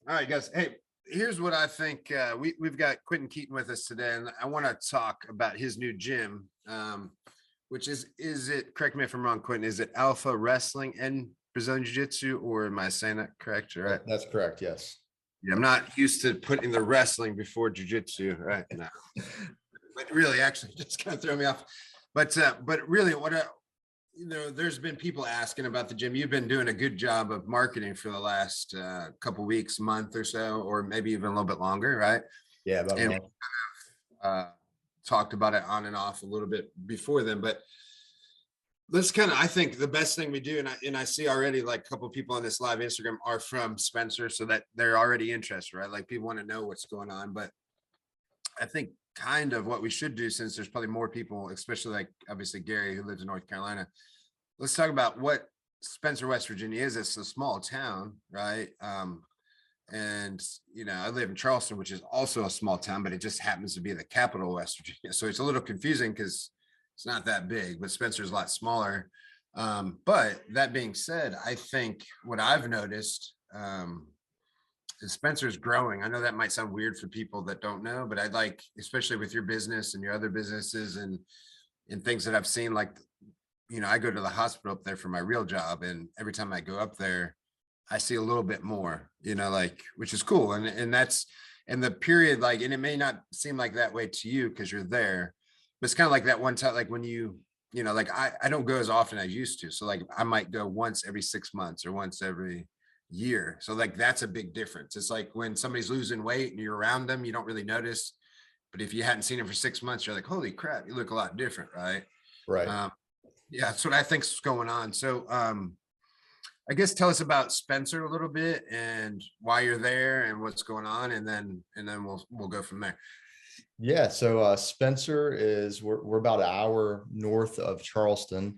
All right, guys. Hey, here's what I think. We've got Quinton Keaton with us today, and I want to talk about his new gym, which is it, correct me if I'm wrong, Quinton, is it Alpha Wrestling and Brazilian Jiu-Jitsu, or am I saying that correct? Right. That's correct. Yes. Yeah, I'm not used to putting the wrestling before jiu-jitsu right now. But really, actually, just kind of throw me off. But really, there's been people asking about the gym. You've been doing a good job of marketing for the last couple weeks, month or so, or maybe even a little bit longer, right? Yeah, about a month. Talked about it on and off a little bit before then, but let's I think the best thing we do, and I see already like a couple of people on this live Instagram are from Spencer, so that they're already interested, right? Like people want to know what's going on. But I think kind of what we should do, since there's probably more people, especially like obviously Gary, who lives in North Carolina, let's talk about what Spencer, West Virginia is. It's a small town, right? And I live in Charleston, which is also a small town, but it just happens to be the capital of West Virginia. So it's a little confusing because it's not that big, but Spencer's a lot smaller. But that being said, I think what I've noticed is Spencer's growing. I know that might sound weird for people that don't know, but I'd like, especially with your business and your other businesses and things that I've seen, like, I go to the hospital up there for my real job. And every time I go up there, I see a little bit more, like, which is cool. And that's, and the period, like, and it may not seem like that way to you because you're there, but it's kind of like that one time, like when like I don't go as often as I used to. So like I might go once every 6 months or once every year. So like that's a big difference. It's like when somebody's losing weight and you're around them, you don't really notice. But if you hadn't seen him for 6 months, you're like, holy crap, you look a lot different, right? Right. Yeah, that's what I think's going on. So I guess tell us about Spencer a little bit and why you're there and what's going on, and then we'll go from there. Yeah. So Spencer is we're about an hour north of Charleston.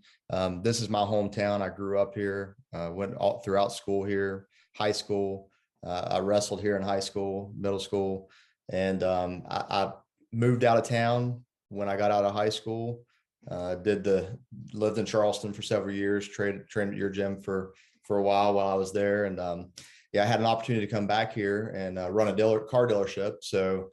This is my hometown. I grew up here, went all throughout school here, high school. I wrestled here in high school, middle school, and I moved out of town when I got out of high school. Lived in Charleston for several years, trained at your gym for a while I was there. And I had an opportunity to come back here and run a car dealership. So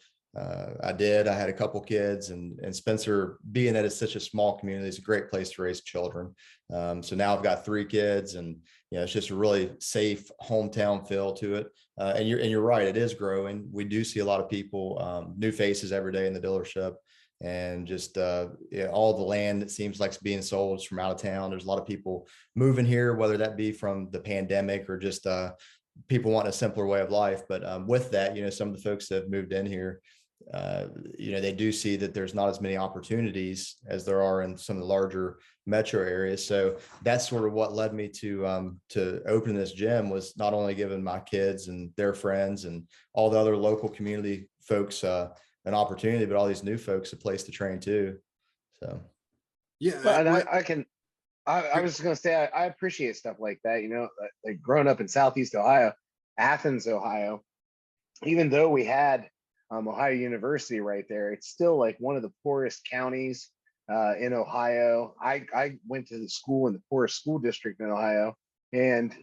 I did. I had a couple kids, and Spencer, being that it's such a small community, it's a great place to raise children. So now I've got 3 kids, and it's just a really safe hometown feel to it. And you're right, it is growing. We do see a lot of people, new faces every day in the dealership. And just all the land that seems like it's being sold is from out of town. There's a lot of people moving here, whether that be from the pandemic or just people wanting a simpler way of life. But with that, some of the folks that have moved in here, they do see that there's not as many opportunities as there are in some of the larger metro areas. So that's sort of what led me to open this gym, was not only giving my kids and their friends and all the other local community folks an opportunity, but all these new folks a place to train too. So yeah, and I was just gonna say I appreciate stuff like that. Like growing up in Southeast Ohio, Athens, Ohio, even though we had Ohio University right there, it's still like one of the poorest counties in Ohio. I went to the school in the poorest school district in Ohio, and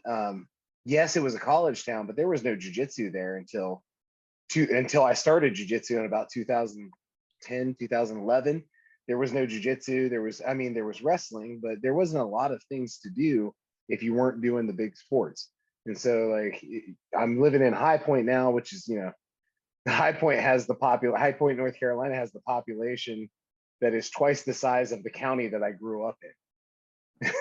yes, it was a college town, but there was no jiu-jitsu there until I started jiu-jitsu in about 2010, 2011. There was no jiu-jitsu. There was wrestling, but there wasn't a lot of things to do if you weren't doing the big sports. And so like I'm living in High Point now, which is, High Point, North Carolina has the population that is twice the size of the county that I grew up in.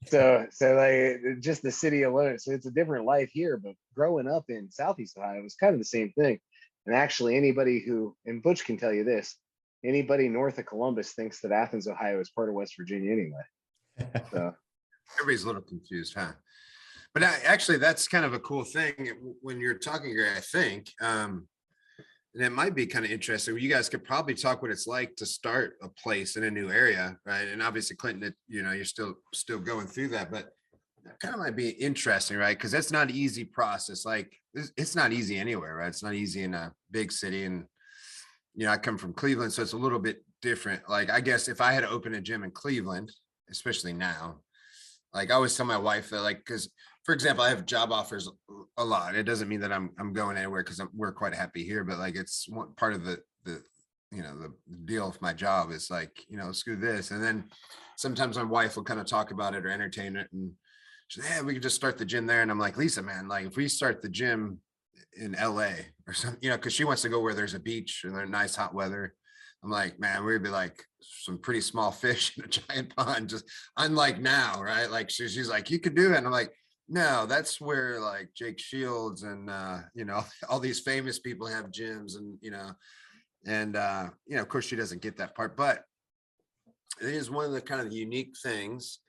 So like just the city alone. So it's a different life here, but growing up in Southeast Ohio was kind of the same thing. And actually anybody and Butch can tell you this, anybody north of Columbus thinks that Athens, Ohio is part of West Virginia anyway. So everybody's a little confused, huh? But actually that's kind of a cool thing when you're talking here, I think. And it might be kind of interesting. You guys could probably talk what it's like to start a place in a new area, right? And obviously, Clinton, you're still going through that, but that kind of might be interesting, right? Because that's not an easy process. Like it's not easy anywhere, right? It's not easy in a big city, and I come from Cleveland, so it's a little bit different. Like I guess if I had to open a gym in Cleveland, especially now, like I always tell my wife that, like, because for example, I have job offers a lot. It doesn't mean that I'm going anywhere because we're quite happy here, but like it's one part of the the deal with my job is like, screw this. And then sometimes my wife will kind of talk about it or entertain it, and she's like, yeah, we could just start the gym there. And I'm like, Lisa, man, like if we start the gym in LA or something, because she wants to go where there's a beach and there's nice hot weather. I'm like, man, we'd be like some pretty small fish in a giant pond, just unlike now, right? Like she's like, you could do it. And I'm like, no, that's where like Jake Shields and all these famous people have gyms, and of course she doesn't get that part, but it is one of the kind of unique things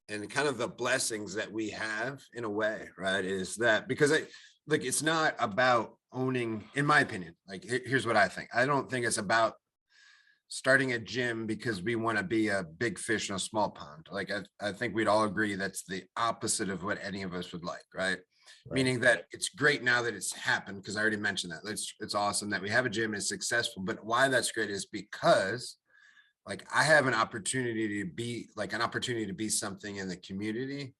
and kind of the blessings that we have in a way, right? Is that because it's not about owning, in my opinion, like here's what I think. I don't think it's about starting a gym because we want to be a big fish in a small pond. Like I think we'd all agree that's the opposite of what any of us would like, right? Meaning that it's great now that it's happened, because I already mentioned that. It's awesome that we have a gym and it's successful. But why that's great is because like I have an opportunity to be something in the community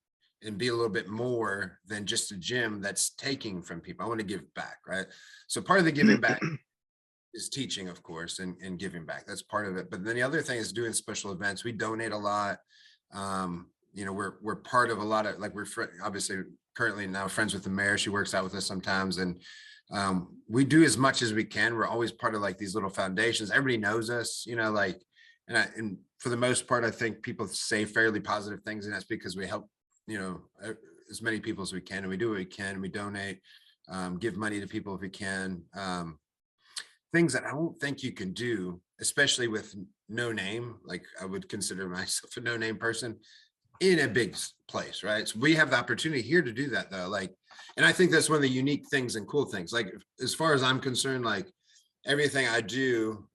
and be a little bit more than just a gym that's taking from people. I want to give back, right? So part of the giving back is teaching, of course, and giving back. That's part of it. But then the other thing is doing special events. We donate a lot. We're part of a lot of, like, we're obviously currently now friends with the mayor. She works out with us sometimes, and we do as much as we can. We're always part of like these little foundations. Everybody knows us, and for the most part, I think people say fairly positive things, and that's because we help, as many people as we can, and we do what we can. We donate, give money to people if we can. Things that I don't think you can do, especially with no name. Like I would consider myself a no name person in a big place, right? So we have the opportunity here to do that though. Like, and I think that's one of the unique things and cool things. Like, as far as I'm concerned, like everything I do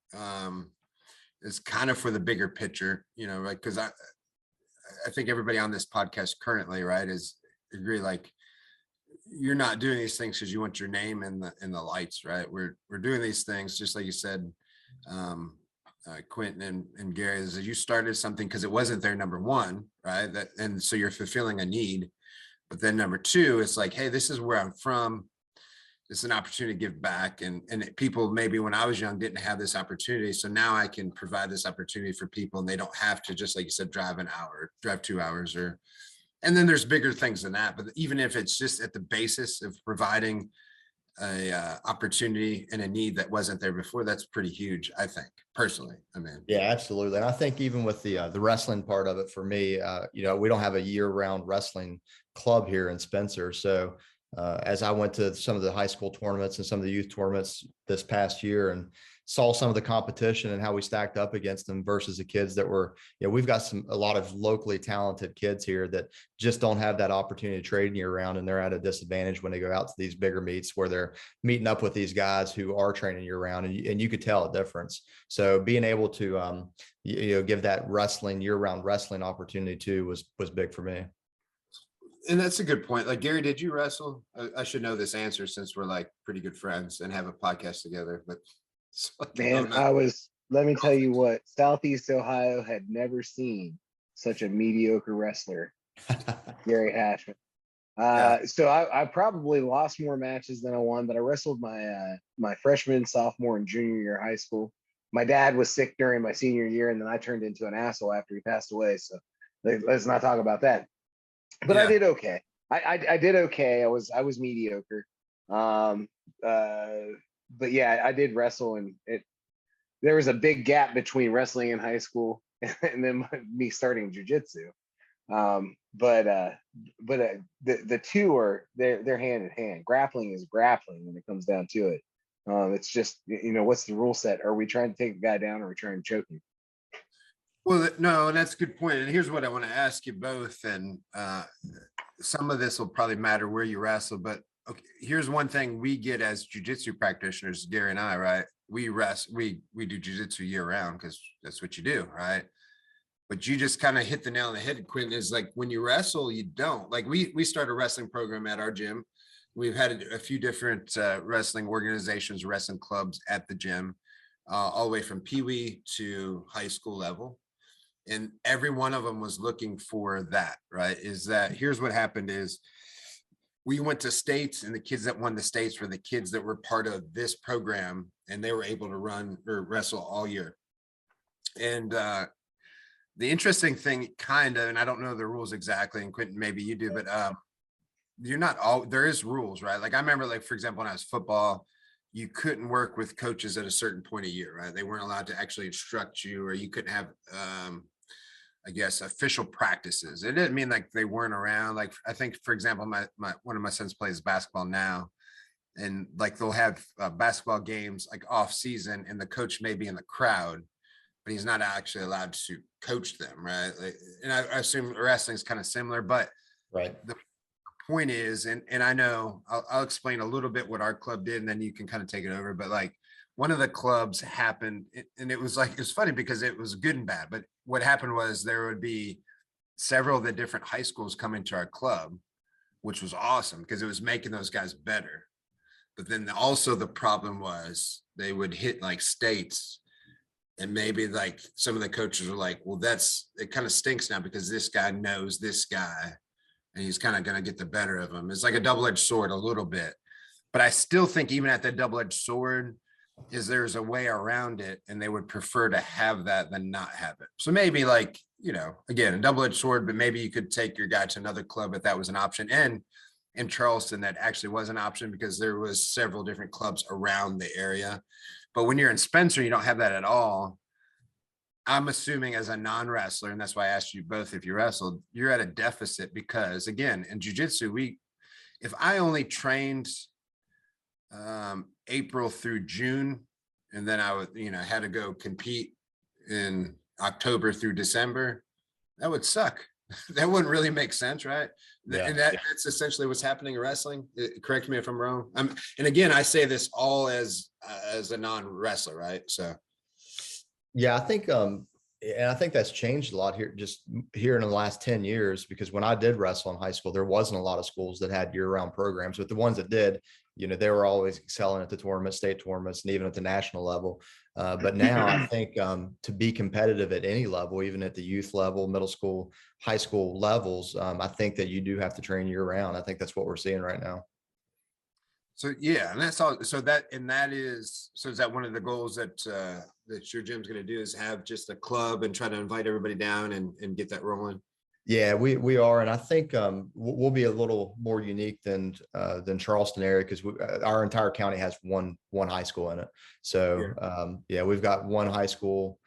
is kind of for the bigger picture, right? Because I think everybody on this podcast currently, right, is agree, like, you're not doing these things because you want your name in the lights, right? We're doing these things just like you said, Quinton and Gary, is that you started something because it wasn't there, number one, right? And so you're fulfilling a need. But then number two, it's like, hey, this is where I'm from. It's an opportunity to give back, and people maybe when I was young didn't have this opportunity. So now I can provide this opportunity for people, and they don't have to, just like you said, drive an hour, drive 2 hours, and then there's bigger things than that. But even if it's just at the basis of providing a opportunity and a need that wasn't there before, that's pretty huge, I think, personally. I mean, yeah, absolutely. And I think even with the wrestling part of it, for me, we don't have a year-round wrestling club here in Spencer. So as I went to some of the high school tournaments and some of the youth tournaments this past year and saw some of the competition and how we stacked up against them versus the kids that were, we've got a lot of locally talented kids here that just don't have that opportunity to trade year round. And they're at a disadvantage when they go out to these bigger meets where they're meeting up with these guys who are training year round, and you could tell a difference. So being able to, give that year round wrestling opportunity too was big for me. And that's a good point. Like, Gary, did you wrestle? I should know this answer since we're like pretty good friends and have a podcast together, but man, let me tell you what, Southeast Ohio had never seen such a mediocre wrestler, Gary Hashman. So I probably lost more matches than I won, but I wrestled my freshman, sophomore, and junior year of high school. My dad was sick during my senior year, and then I turned into an asshole after he passed away. So let's not talk about that. But I did okay. I did okay. I was mediocre. But yeah, I did wrestle, and there was a big gap between wrestling in high school and then me starting jujitsu. But the two they're hand in hand. Grappling is grappling when it comes down to it. It's just, what's the rule set? Are we trying to take a guy down, or are we trying to choke him? Well, no, and that's a good point. And here's what I want to ask you both. And some of this will probably matter where you wrestle, but okay, here's one thing we get as jiu-jitsu practitioners, Gary and I, right? We do jiu-jitsu year round because that's what you do, right? But you just kind of hit the nail on the head, Quinton, is like when you wrestle, you don't. Like we start a wrestling program at our gym. We've had a few different wrestling organizations, wrestling clubs at the gym, all the way from peewee to high school level. And every one of them was looking for that, right? Is that here's what happened is we went to states, and the kids that won the states were the kids that were part of this program, and they were able to run or wrestle all year. And the interesting thing, kind of, and I don't know the rules exactly, and Quinton, maybe you do, but you're not all, there is rules, right? Like I remember, like, for example, when I was football, you couldn't work with coaches at a certain point a year, right? They weren't allowed to actually instruct you, or you couldn't have, I guess, official practices. It didn't mean like they weren't around. Like, I think, for example, one of my sons plays basketball now, and like they'll have basketball games like off season, and the coach may be in the crowd, but he's not actually allowed to coach them, right? Like, and I assume wrestling is kind of similar, but Right. the point is, and I know I'll explain a little bit what our club did, and then you can kind of take it over. But like one of the clubs happened, and it was funny because it was good and bad. But what happened was there would be several of the different high schools coming to our club, which was awesome because it was making those guys better. But then also the problem was they would hit like states, and maybe like some of the coaches were like, well, it kind of stinks now because this guy knows this guy, and he's kind of going to get the better of him. It's like a double-edged sword a little bit. But I still think even at the double-edged sword is there's a way around it, and they would prefer to have that than not have it. So maybe like, again, a double-edged sword, but maybe you could take your guy to another club if that was an option. And in Charleston, that actually was an option because there was several different clubs around the area. But when you're in Spencer, you don't have that at all. I'm assuming as a non-wrestler, and that's why I asked you both if you wrestled, you're at a deficit because, again, in jiu-jitsu, if I only trained April through June, and then I would, had to go compete in October through December, that would suck. That wouldn't really make sense, right? Yeah. And that's essentially what's happening in wrestling. Correct me if I'm wrong. And again, I say this all as a non-wrestler, right? So. Yeah, I think, and I think that's changed a lot here, just here in the last 10 years, because when I did wrestle in high school, there wasn't a lot of schools that had year-round programs, but the ones that did, they were always excelling at the tournament, state tournaments, and even at the national level. But now I think to be competitive at any level, even at the youth level, middle school, high school levels, I think that you do have to train year-round. I think that's what we're seeing right now. So yeah, and that's all. So is that one of the goals that your gym's going to do, is have just a club and try to invite everybody down and get that rolling? Yeah, we are, and I think we'll be a little more unique than Charleston area because our entire county has one high school in it. So yeah, we've got one high school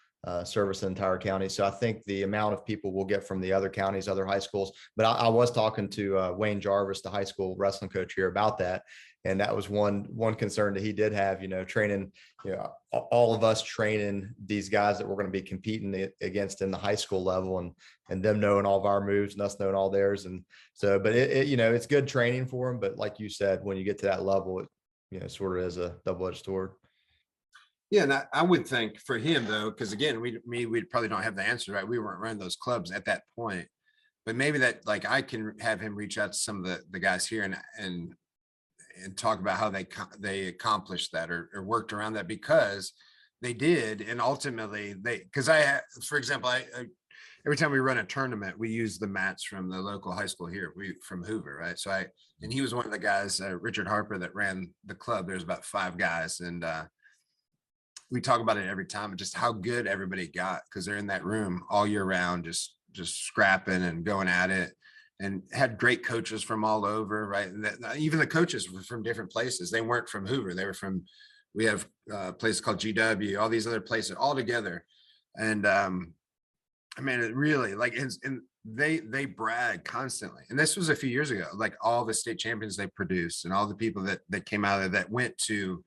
service the entire county. So I think the amount of people we'll get from the other counties, other high schools. But I was talking to Wayne Jarvis, the high school wrestling coach here, about that. And that was one concern that he did have, training, all of us training these guys that we're going to be competing against in the high school level, and them knowing all of our moves and us knowing all theirs. And so, but it's good training for them. But like you said, when you get to that level, it sort of is a double-edged sword. Yeah, and I would think for him though, because again, we probably don't have the answer, right? We weren't running those clubs at that point, but maybe that, like, I can have him reach out to some of the guys here and talk about how they accomplished that or worked around that, because they did. And ultimately for example, I every time we run a tournament, we use the mats from the local high school here, from Hoover, right? So and he was one of the guys, Richard Harper, that ran the club. There's about 5 guys, and we talk about it every time, just how good everybody got, because they're in that room all year round, just scrapping and going at it, and had great coaches from all over, right? And even the coaches were from different places. They weren't from Hoover. They were we have a place called GW, all these other places all together. And I mean, it really, like, and they brag constantly. And this was a few years ago, like all the state champions they produced and all the people that came out of that went to,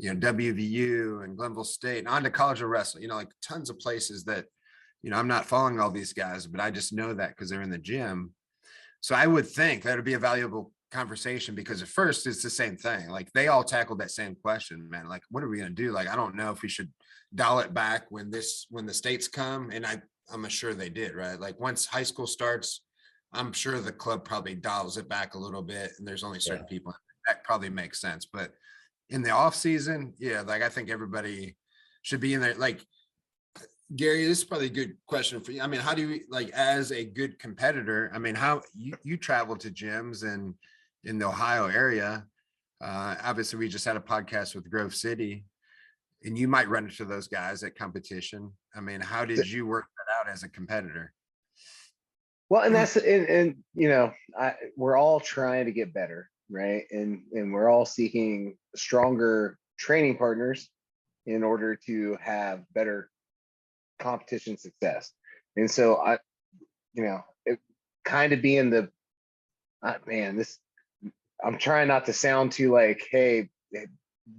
WVU and Glenville State and on to College of Wrestling, like tons of places that, I'm not following all these guys, but I just know that because they're in the gym. So I would think that would be a valuable conversation, because at first it's the same thing. Like, they all tackled that same question, man. Like, what are we going to do? Like, I don't know if we should dial it back when the states come. And I'm sure they did, right? Like, once high school starts, I'm sure the club probably dials it back a little bit, and there's only certain people that probably makes sense. But in the off season, yeah, like, I think everybody should be in there. Like, Gary, this is probably a good question for you. I mean, how do you, like, as a good competitor, I mean, how you travel to gyms and in the Ohio area. Obviously, we just had a podcast with Grove City, and you might run into those guys at competition. I mean, how did you work that out as a competitor? Well, and that's and you know, we're all trying to get better, right? And we're all seeking stronger training partners in order to have better competition success. And so it kind of being the I'm trying not to sound too like, hey,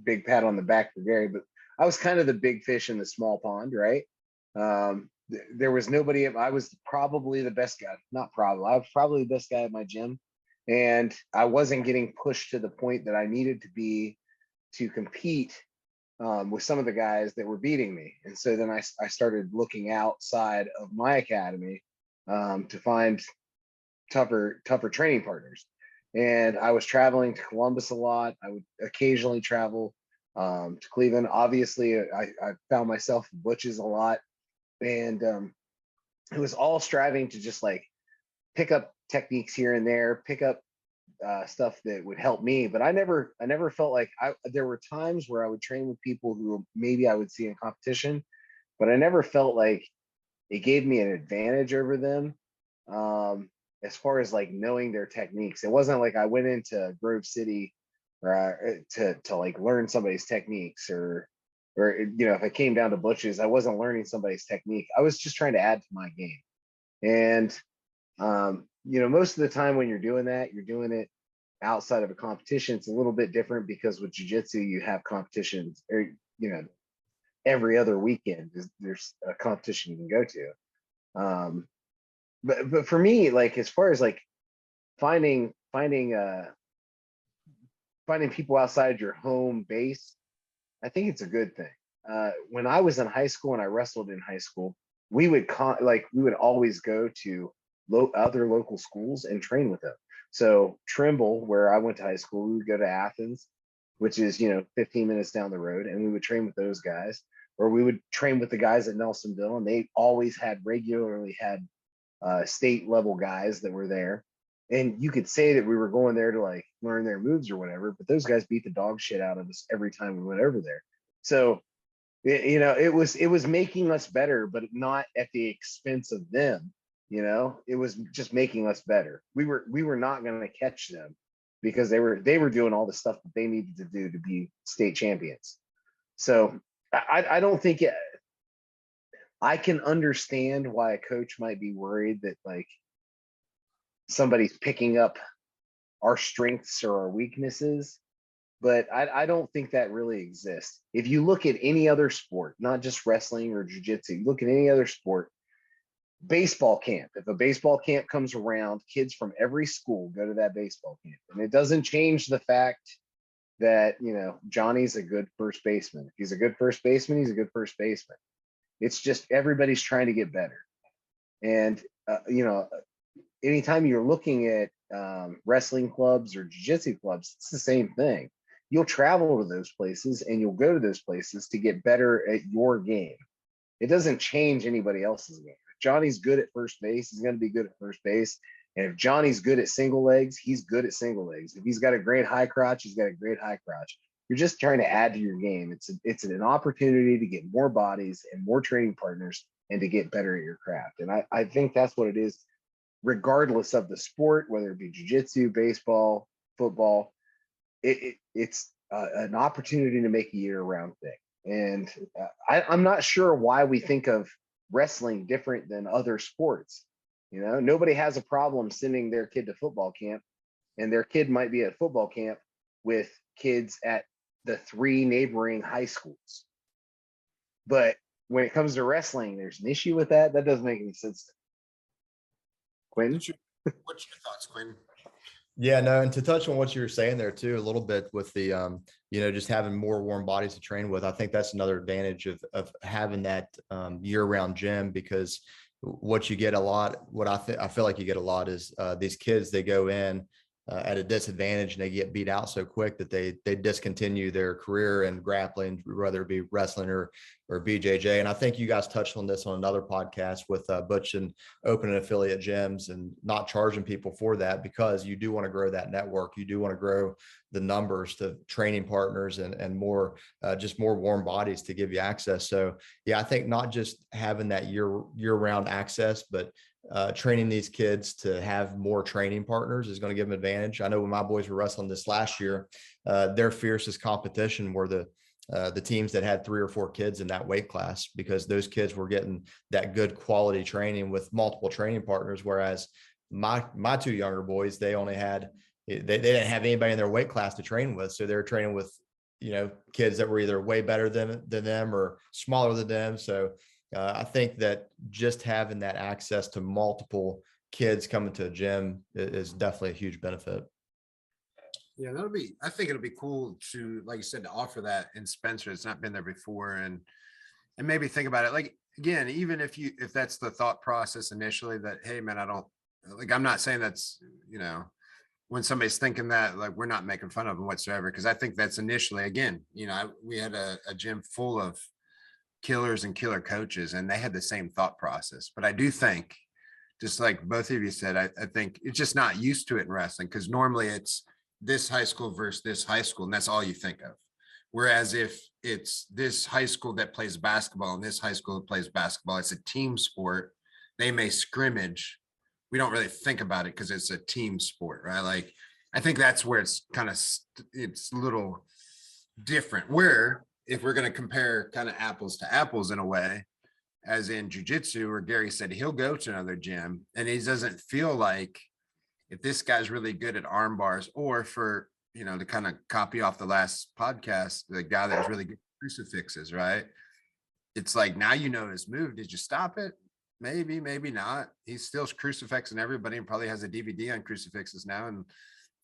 big pat on the back for Gary, but I was kind of the big fish in the small pond, right? There was nobody. I was probably the best guy. Not probably. I was probably the best guy at my gym, and I wasn't getting pushed to the point that I needed to be to compete with some of the guys that were beating me. And so then I started looking outside of my academy to find tougher training partners. And I was traveling to Columbus a lot. I would occasionally travel to Cleveland. Obviously, I found myself in Butch's a lot. And it was all striving to just like pick up techniques here and there, pick up stuff that would help me. But I never felt like there were times where I would train with people who maybe I would see in competition, but I never felt like it gave me an advantage over them. As far as like knowing their techniques, it wasn't like I went into Grove City to like learn somebody's techniques or if it came down to Butch's, I wasn't learning somebody's technique. I was just trying to add to my game. And most of the time when you're doing that, you're doing it outside of a competition. It's a little bit different because with jiu-jitsu, you have competitions or every other weekend there's a competition you can go to. But for me, like as far as like finding people outside your home base, I think it's a good thing. When I was in high school and I wrestled in high school, we would always go to other local schools and train with them. So Trimble, where I went to high school, we would go to Athens, which is 15 minutes down the road, and we would train with those guys. Or we would train with the guys at Nelsonville, and they always regularly had state level guys that were there. And you could say that we were going there to like learn their moves or whatever, but those guys beat the dog shit out of us every time we went over there. So it was making us better, but not at the expense of them. It was just making us better. We were not going to catch them because they were doing all the stuff that they needed to do to be state champions. So I don't think I can understand why a coach might be worried that like somebody's picking up our strengths or our weaknesses, but I don't think that really exists. If you look at any other sport, not just wrestling or jiu-jitsu, look at any other sport, baseball camp. If a baseball camp comes around, kids from every school go to that baseball camp. And it doesn't change the fact that, Johnny's a good first baseman. If he's a good first baseman, he's a good first baseman. It's just everybody's trying to get better. And, anytime you're looking at wrestling clubs or jiu-jitsu clubs, it's the same thing. You'll travel to those places and you'll go to those places to get better at your game. It doesn't change anybody else's game. If Johnny's good at first base, he's going to be good at first base. And if Johnny's good at single legs, he's good at single legs. If he's got a great high crotch, he's got a great high crotch. You're just trying to add to your game. It's an opportunity to get more bodies and more training partners and to get better at your craft. And I think that's what it is, regardless of the sport, whether it be jiu-jitsu, baseball, football. It's an opportunity to make a year-round thing. And I'm not sure why we think of wrestling different than other sports. Nobody has a problem sending their kid to football camp, and their kid might be at football camp with kids at the 3 neighboring high schools. But when it comes to wrestling, there's an issue with that. That doesn't make any sense to me. Quinton? What's your thoughts, Quinton? Yeah, no, and to touch on what you were saying there too, a little bit with the, just having more warm bodies to train with, I think that's another advantage of having that year-round gym, because what you get a lot, I feel like you get a lot is these kids, they go in at a disadvantage and they get beat out so quick that they discontinue their career in grappling, whether it be wrestling or BJJ. And I think you guys touched on this on another podcast with Butch, and opening affiliate gyms and not charging people for that, because you do want to grow that network. You do want to grow the numbers to training partners and more, just more warm bodies to give you access. So yeah, I think not just having that year-round access, but training these kids to have more training partners is going to give them advantage. I know when my boys were wrestling this last year, their fiercest competition were the teams that had 3 or 4 kids in that weight class, because those kids were getting that good quality training with multiple training partners. Whereas my 2 younger boys, they didn't have anybody in their weight class to train with. So they were training with, kids that were either way better than them or smaller than them. So I think that just having that access to multiple kids coming to a gym is definitely a huge benefit. Yeah, I think it'll be cool to, like you said, to offer that in Spencer. It's not been there before, and maybe think about it. Like, again, even if that's the thought process initially, that, hey man, I'm not saying that's, when somebody's thinking that, like, we're not making fun of them whatsoever. Cause I think that's initially, again, we had a gym full of killers and killer coaches, and they had the same thought process. But I do think, just like both of you said, I think it's just not used to it in wrestling, because normally it's this high school versus this high school, and that's all you think of. Whereas if it's this high school that plays basketball and this high school that plays basketball, it's a team sport. They may scrimmage. We don't really think about it because it's a team sport, right? Like, I think that's where it's it's a little different. Where if we're going to compare kind of apples to apples in a way, as in jiu-jitsu, where Gary said he'll go to another gym and he doesn't feel like, if this guy's really good at arm bars, or for, to kind of copy off the last podcast, the guy that was really good at crucifixes, right? It's like, now his move. Did you stop it? Maybe, maybe not. He's still crucifixing everybody and probably has a DVD on crucifixes now and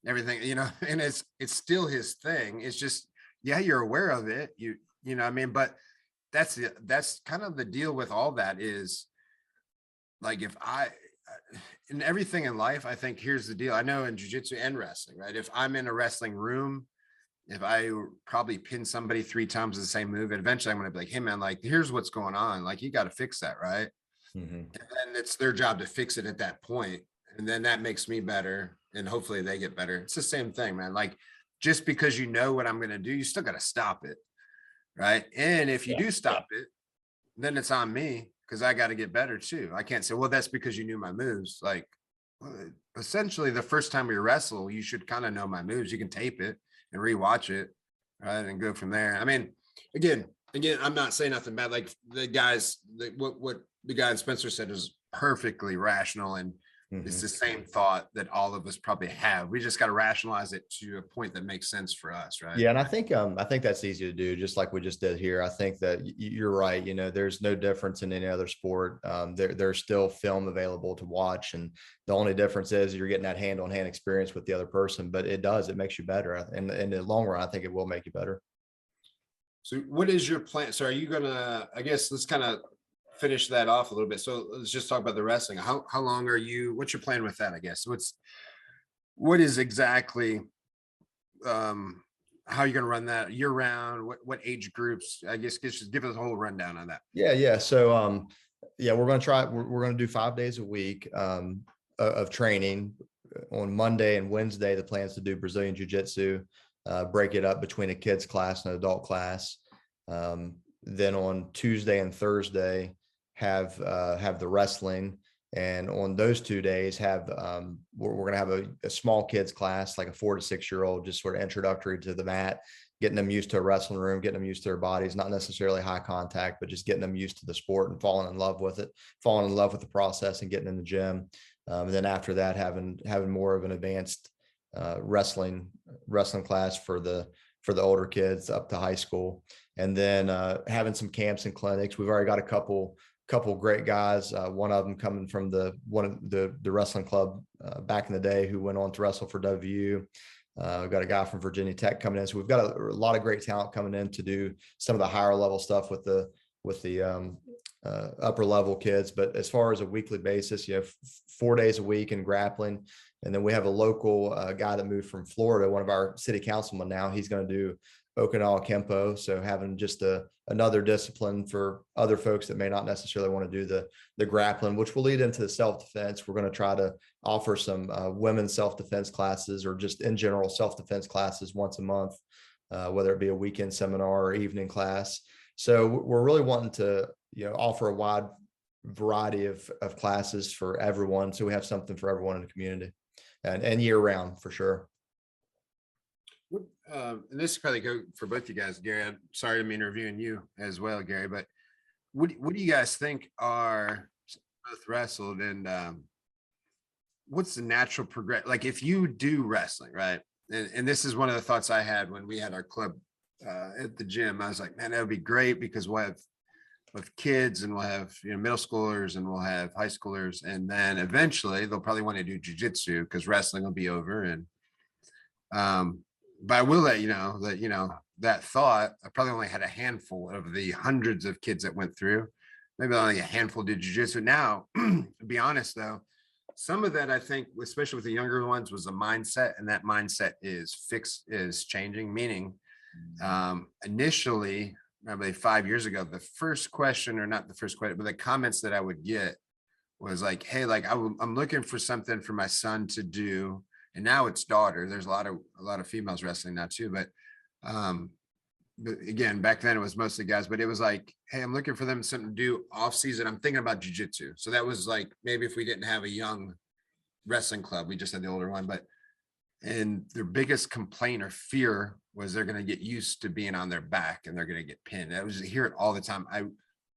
everything, and it's still his thing. It's just, yeah, you're aware of it. You know what I mean? But that's kind of the deal with all that, is like, if in everything in life, I think here's the deal. I know in jiu-jitsu and wrestling, right? If I'm in a wrestling room, if I probably pin somebody 3 times the same move, and eventually I'm going to be like, hey man, like, here's what's going on. Like, you got to fix that. Right. Mm-hmm. And then it's their job to fix it at that point. And then that makes me better. And hopefully they get better. It's the same thing, man. Like, just because you know what I'm going to do, you still got to stop it. Right. And if you do stop it, then it's on me, because I got to get better too. I can't say, well, that's because you knew my moves. Like, essentially, the first time we wrestle, you should kind of know my moves. You can tape it and rewatch it, right, and go from there. I mean, again, I'm not saying nothing bad. Like, the guys, what the guy in Spencer said is perfectly rational, and it's the same thought that all of us probably have. We just got to rationalize it to a point that makes sense for us, right? Yeah, and I think that's easy to do, just like we just did here. I think that you're right. There's no difference in any other sport. There's still film available to watch, and the only difference is you're getting that hand-on-hand experience with the other person. But it makes you better, and in the long run, I think it will make you better. So, what is your plan? So, are you gonna? I guess let's kind of finish that off a little bit. So let's just talk about the wrestling. How long are you? What's your plan with that? I guess what is exactly how you're going to run that year round? What age groups? I guess just give us a whole rundown on that. Yeah. So we're going to try. We're going to do 5 days a week of training. On Monday and Wednesday, the plan is to do Brazilian Jiu-Jitsu, break it up between a kids class and an adult class. Then on Tuesday and Thursday, have the wrestling, and on those 2 days we're going to have a small kids class, like a 4 to 6 year old, just sort of introductory to the mat, getting them used to a wrestling room, getting them used to their bodies, not necessarily high contact, but just getting them used to the sport and falling in love with the process and getting in the gym. And then after that, having more of an advanced wrestling class for the older kids up to high school, and then having some camps and clinics. We've already got a couple great guys. One of them coming from the wrestling club back in the day, who went on to wrestle for WVU. We've got a guy from Virginia Tech coming in. So we've got a lot of great talent coming in to do some of the higher level stuff with the upper level kids. But as far as a weekly basis, you have 4 days a week in grappling. And then we have a local guy that moved from Florida, one of our city councilmen now. He's going to do Okinawa Kempo. So having just another discipline for other folks that may not necessarily want to do the grappling, which will lead into the self-defense. We're going to try to offer some women's self-defense classes, or just in general self-defense classes once a month, whether it be a weekend seminar or evening class. So we're really wanting to, offer a wide variety of classes for everyone. So we have something for everyone in the community, and year round for sure. And this is probably go for both you guys, Gary. I'm sorry to be interviewing you as well, Gary, but what do you guys think are both wrestled, and what's the natural progression? Like if you do wrestling, right? And this is one of the thoughts I had when we had our club at the gym. I was like, man, that would be great because we'll have with kids, and we'll have middle schoolers, and we'll have high schoolers, and then eventually they'll probably want to do jujitsu because wrestling will be over. And but I will let you know that that thought, I probably only had a handful of the hundreds of kids that went through. Maybe only a handful did jujitsu. Now, to be honest though, some of that I think, especially with the younger ones, was a mindset, and that mindset is changing. Meaning, initially, probably 5 years ago, the first question, or not the first question, but the comments that I would get was like, hey, like I'm looking for something for my son to do. And now it's daughter. There's a lot of females wrestling now too. But again, back then it was mostly guys, but it was like, hey, I'm looking for them something to do off season. I'm thinking about jujitsu. So that was like, maybe if we didn't have a young wrestling club, we just had the older one, and their biggest complaint or fear was they're going to get used to being on their back and they're going to get pinned. I hear it all the time. I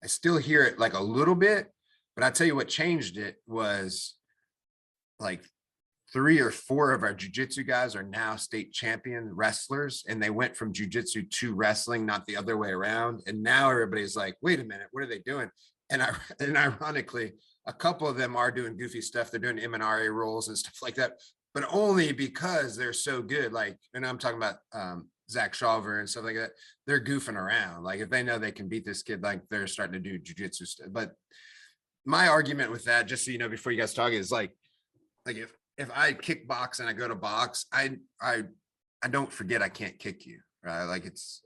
still hear it like a little bit, but I tell you what changed it was like 3 or 4 of our jujitsu guys are now state champion wrestlers, and they went from jujitsu to wrestling, not the other way around. And now everybody's like, wait a minute, what are they doing? And ironically, a couple of them are doing goofy stuff. They're doing M&RA rolls and stuff like that, but only because they're so good. Like, and I'm talking about Zach Shawver and stuff like that. They're goofing around. Like if they know they can beat this kid, like they're starting to do jujitsu stuff. But my argument with that, just so you know, before you guys talk, is like if I kickbox and I go to box, I don't forget I can't kick you, right? Like it's,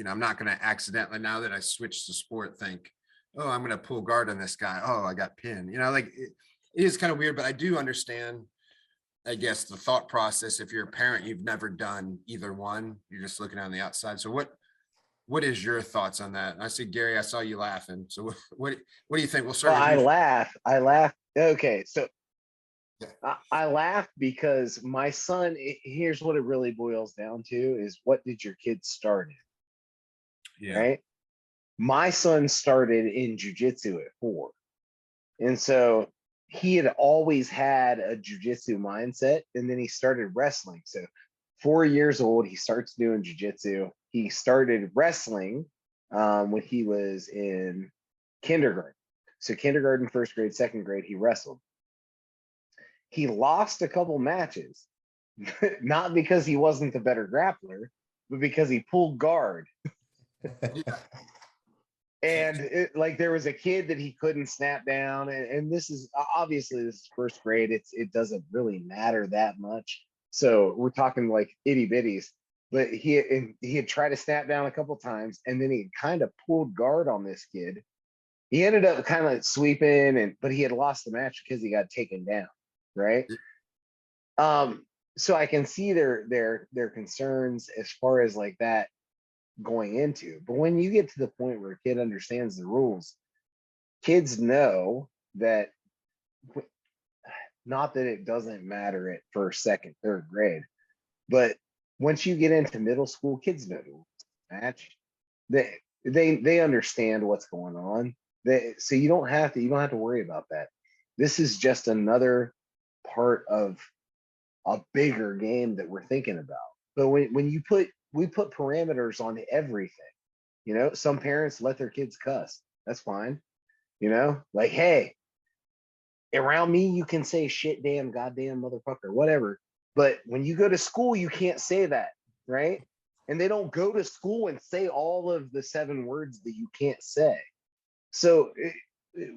I'm not going to accidentally, now that I switched to sport, think, oh, I'm going to pull guard on this guy. Oh, I got pinned. Like it is kind of weird, but I do understand, I guess, the thought process. If you're a parent, you've never done either one, you're just looking on the outside. So what is your thoughts on that? And I see, Gary, I saw you laughing. So what do you think? We'll start. Well, I laugh. Okay. So I laugh because my son, here's what it really boils down to is, what did your kid start in? Yeah. Right? My son started in jiu-jitsu at 4. And so he had always had a jiu-jitsu mindset, and then he started wrestling. So 4 years old, he starts doing jiu-jitsu. He started wrestling when he was in kindergarten. So kindergarten, first grade, second grade, he wrestled. He lost a couple matches, not because he wasn't the better grappler, but because he pulled guard. And like there was a kid that he couldn't snap down. And this is obviously, this is first grade. It doesn't really matter that much. So we're talking like itty bitties, but he had tried to snap down a couple times, and then he kind of pulled guard on this kid. He ended up kind of sweeping, but he had lost the match because he got taken down. Right. So I can see their concerns as far as like that going into, but when you get to the point where a kid understands the rules, kids know that, not that it doesn't matter at first, second, third grade, but once you get into middle school, kids know the rules of the match. They understand what's going on. So you don't have to worry about that. This is just another part of a bigger game that we're thinking about. But when we put parameters on everything, some parents let their kids cuss. That's fine. Like, hey, around me, you can say shit, damn, goddamn, motherfucker, whatever. But when you go to school, you can't say that, right? And they don't go to school and say all of the 7 words that you can't say. So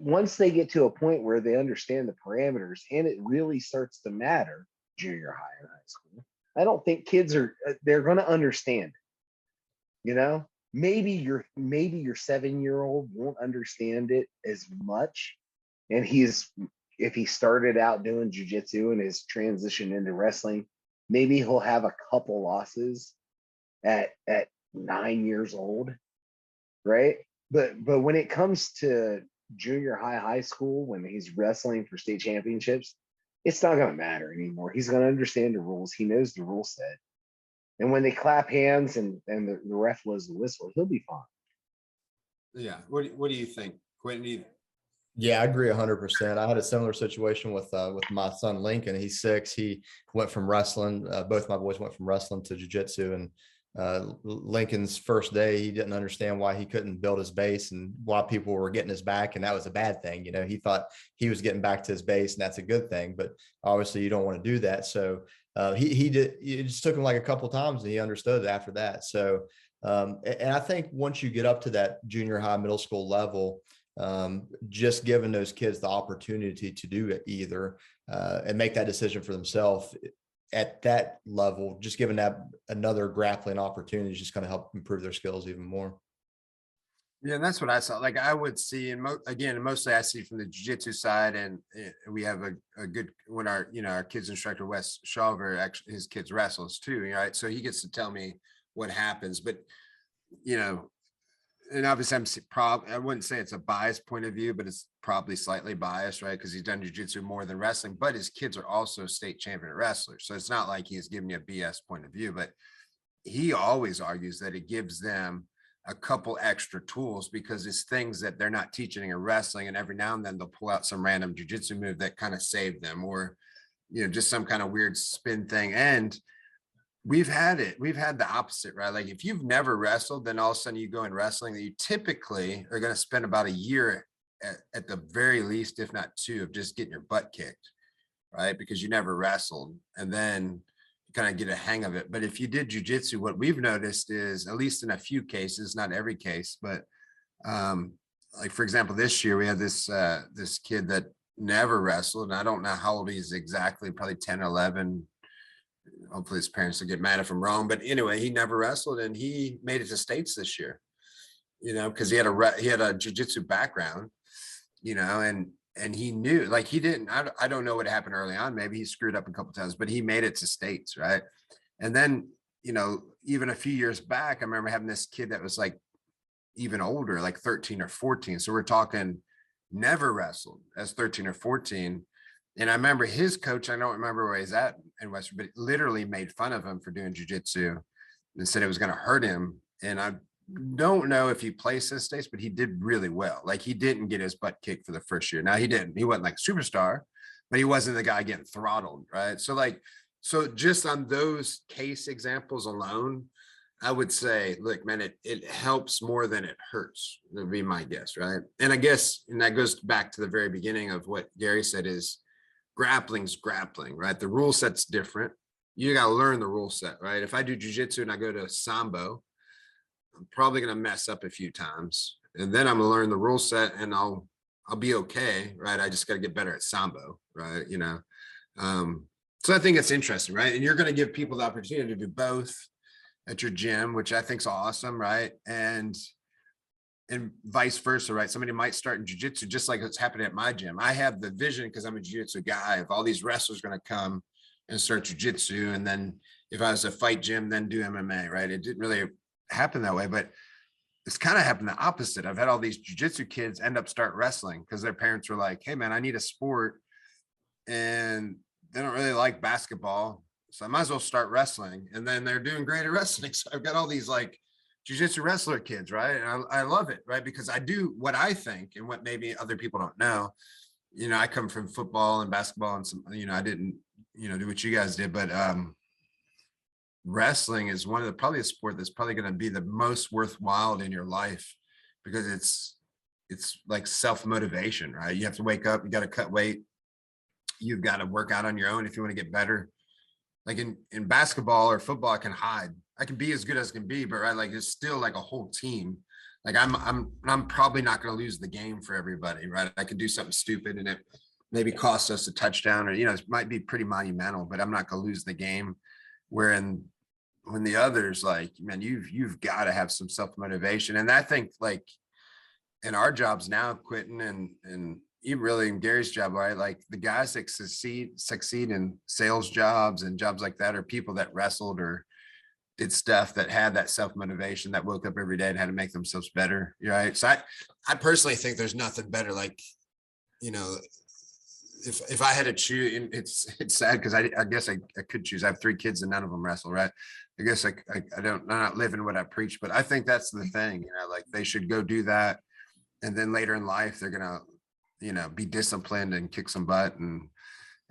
once they get to a point where they understand the parameters and it really starts to matter, junior high and high school, I don't think kids are, they're going to understand it. You know, maybe your 7-year-old won't understand it as much. And if he started out doing jujitsu and his transition into wrestling, maybe he'll have a couple losses at 9 years old, right? But when it comes to junior high school, when he's wrestling for state championships, it's not going to matter anymore. He's going to understand the rules. He knows the rule set. And when they clap hands and the ref blows the whistle, he'll be fine. Yeah. What do you think, Quinton? Yeah, I agree 100%. I had a similar situation with my son Lincoln. He's 6. He went from wrestling. Both my boys went from wrestling to jiu-jitsu, and Lincoln's first day, he didn't understand why he couldn't build his base and why people were getting his back, and that was a bad thing. You know, he thought he was getting back to his base, and that's a good thing. But obviously, you don't want to do that. So he did. It just took him like a couple times, and he understood it after that. So and I think once you get up to that junior high, middle school level, just giving those kids the opportunity to do it either and make that decision for themselves at that level, just giving that another grappling opportunity is just going to help improve their skills even more. Yeah, and that's what I saw. Like I would see, and again, mostly I see from the jiu-jitsu side, and we have a good, when our kids instructor Wes Shawver, actually his kids wrestles too, right? So he gets to tell me what happens, but and obviously I wouldn't say it's a biased point of view, but it's probably slightly biased, right? Because he's done jiu-jitsu more than wrestling, but his kids are also state champion wrestlers. So it's not like he's giving you a BS point of view, but he always argues that it gives them a couple extra tools because it's things that they're not teaching in wrestling. And every now and then they'll pull out some random jiu-jitsu move that kind of saved them, or, just some kind of weird spin thing. And we've had the opposite, right? Like if you've never wrestled, then all of a sudden you go in wrestling, that you typically are going to spend about a year at the very least, if not 2, of just getting your butt kicked, right? Because you never wrestled, and then you kind of get a hang of it. But if you did jujitsu, what we've noticed is, at least in a few cases, not every case, but like for example, this year we had this kid that never wrestled, and I don't know how old he is exactly, probably 10 or 11. Hopefully his parents will get mad if I'm wrong, but anyway, he never wrestled, and he made it to states this year, because he had a jiu-jitsu background, and he knew, like he didn't, I don't know what happened early on. Maybe he screwed up a couple times, but he made it to states. Right. And then, even a few years back, I remember having this kid that was like even older, like 13 or 14. So we're talking never wrestled as 13 or 14. And I remember his coach, I don't remember where he's at in Western, but literally made fun of him for doing jiu-jitsu and said it was going to hurt him. And I don't know if he placed in states, but he did really well. Like he didn't get his butt kicked for the first year. Now he wasn't like a superstar, but he wasn't the guy getting throttled. Right. So just on those case examples alone, I would say, look, man, it helps more than it hurts, would be my guess. Right. And I guess, and that goes back to the very beginning of what Gary said, is grappling's grappling, right? The rule set's different. You got to learn the rule set, right? If I do jujitsu and I go to Sambo, I'm probably going to mess up a few times, and then I'm going to learn the rule set, and I'll be okay, right? I just got to get better at Sambo, right? So I think it's interesting, right? And you're going to give people the opportunity to do both at your gym, which I think is awesome, right? And vice versa, right? Somebody might start in jiu-jitsu, just like it's happening at my gym. I have the vision, because I'm a jiu-jitsu guy, if all these wrestlers are going to come and start jiu-jitsu, and then if I was a fight gym, then do MMA, right? It didn't really happen that way, but it's kind of happened the opposite. I've had all these jiu-jitsu kids end up start wrestling because their parents were like, hey man, I need a sport, and they don't really like basketball, so I might as well start wrestling. And then they're doing great at wrestling. So I've got all these like jiu-jitsu wrestler kids, right? And I love it, right? Because I do what I think, and what maybe other people don't know. I come from football and basketball, and some, I didn't, do what you guys did, but wrestling is probably a sport that's probably going to be the most worthwhile in your life, because it's like self-motivation, right? You have to wake up, you got to cut weight, you've got to work out on your own if you want to get better. Like in basketball or football, I can hide. I can be as good as can be, but right, like it's still like a whole team. Like I'm probably not going to lose the game for everybody, right? I can do something stupid and it maybe cost us a touchdown, or it might be pretty monumental, but I'm not going to lose the game. Wherein when the others, like, man, you've got to have some self-motivation. And I think, like, in our jobs now, Quinton, and even really in Gary's job, right? Like, the guys that succeed in sales jobs and jobs like that are people that wrestled or did stuff that had that self-motivation, that woke up every day and had to make themselves better. Right. So I personally think there's nothing better. Like, if I had to choose, and it's sad because I guess I could choose. I have 3 kids and none of them wrestle, right? I guess I'm not living what I preach, but I think that's the thing, like, they should go do that. And then later in life, they're going to, be disciplined and kick some butt and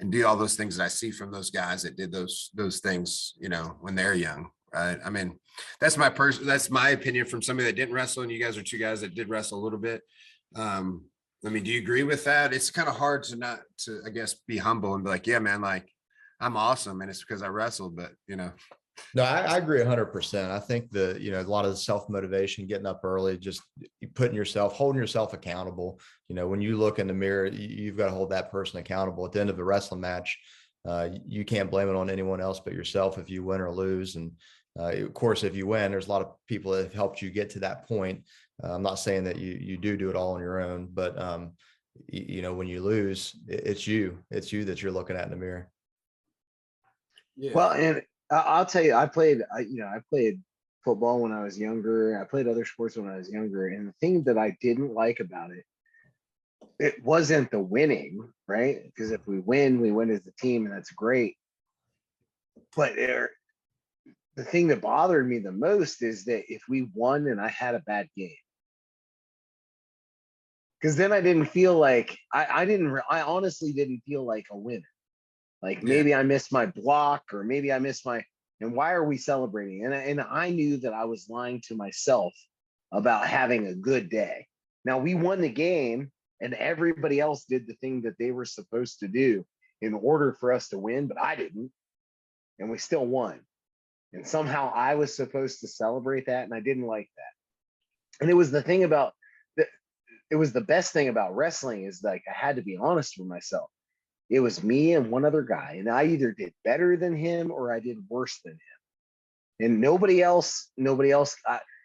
do all those things that I see from those guys that did those things, when they're young. Right. I mean, that's my opinion from somebody that didn't wrestle. And you guys are 2 guys that did wrestle a little bit. I mean, do you agree with that? It's kind of hard to I guess, be humble and be like, yeah, man, like, I'm awesome. And it's because I wrestled, but No, I agree 100%. I think a lot of the self-motivation, getting up early, just holding yourself accountable. When you look in the mirror, you've got to hold that person accountable. At the end of a wrestling match, you can't blame it on anyone else but yourself if you win or lose. And of course, if you win, there's a lot of people that have helped you get to that point. I'm not saying that you do it all on your own, but when you lose, it's you that you're looking at in the mirror. Yeah. Well, and I'll tell you, I played football when I was younger. I played other sports when I was younger. And the thing that I didn't like about it wasn't the winning, right? Because if we win as a team, and that's great. But the thing that bothered me the most is that if we won and I had a bad game, because then I didn't feel like I honestly didn't feel like a winner. Like, maybe I missed my block, or maybe I missed and why are we celebrating? And I knew that I was lying to myself about having a good day. Now, we won the game and everybody else did the thing that they were supposed to do in order for us to win, but I didn't. And we still won. And somehow I was supposed to celebrate that. And I didn't like that. And it was the best thing about wrestling is, like, I had to be honest with myself. It was me and one other guy, and I either did better than him or I did worse than him. And nobody else,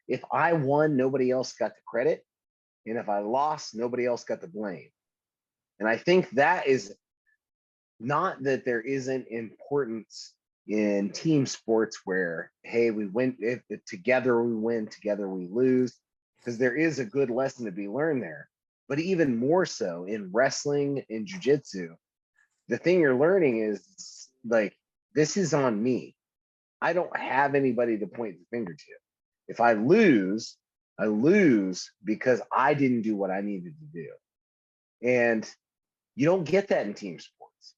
if I won, nobody else got the credit. And if I lost, nobody else got the blame. And I think that is not that there isn't importance in team sports where, hey, we win, if together we win, together we lose, because there is a good lesson to be learned there. But even more so in wrestling and jiu-jitsu, the thing you're learning is, like, this is on me. I don't have anybody to point the finger to. If I lose because I didn't do what I needed to do. And you don't get that in team sports,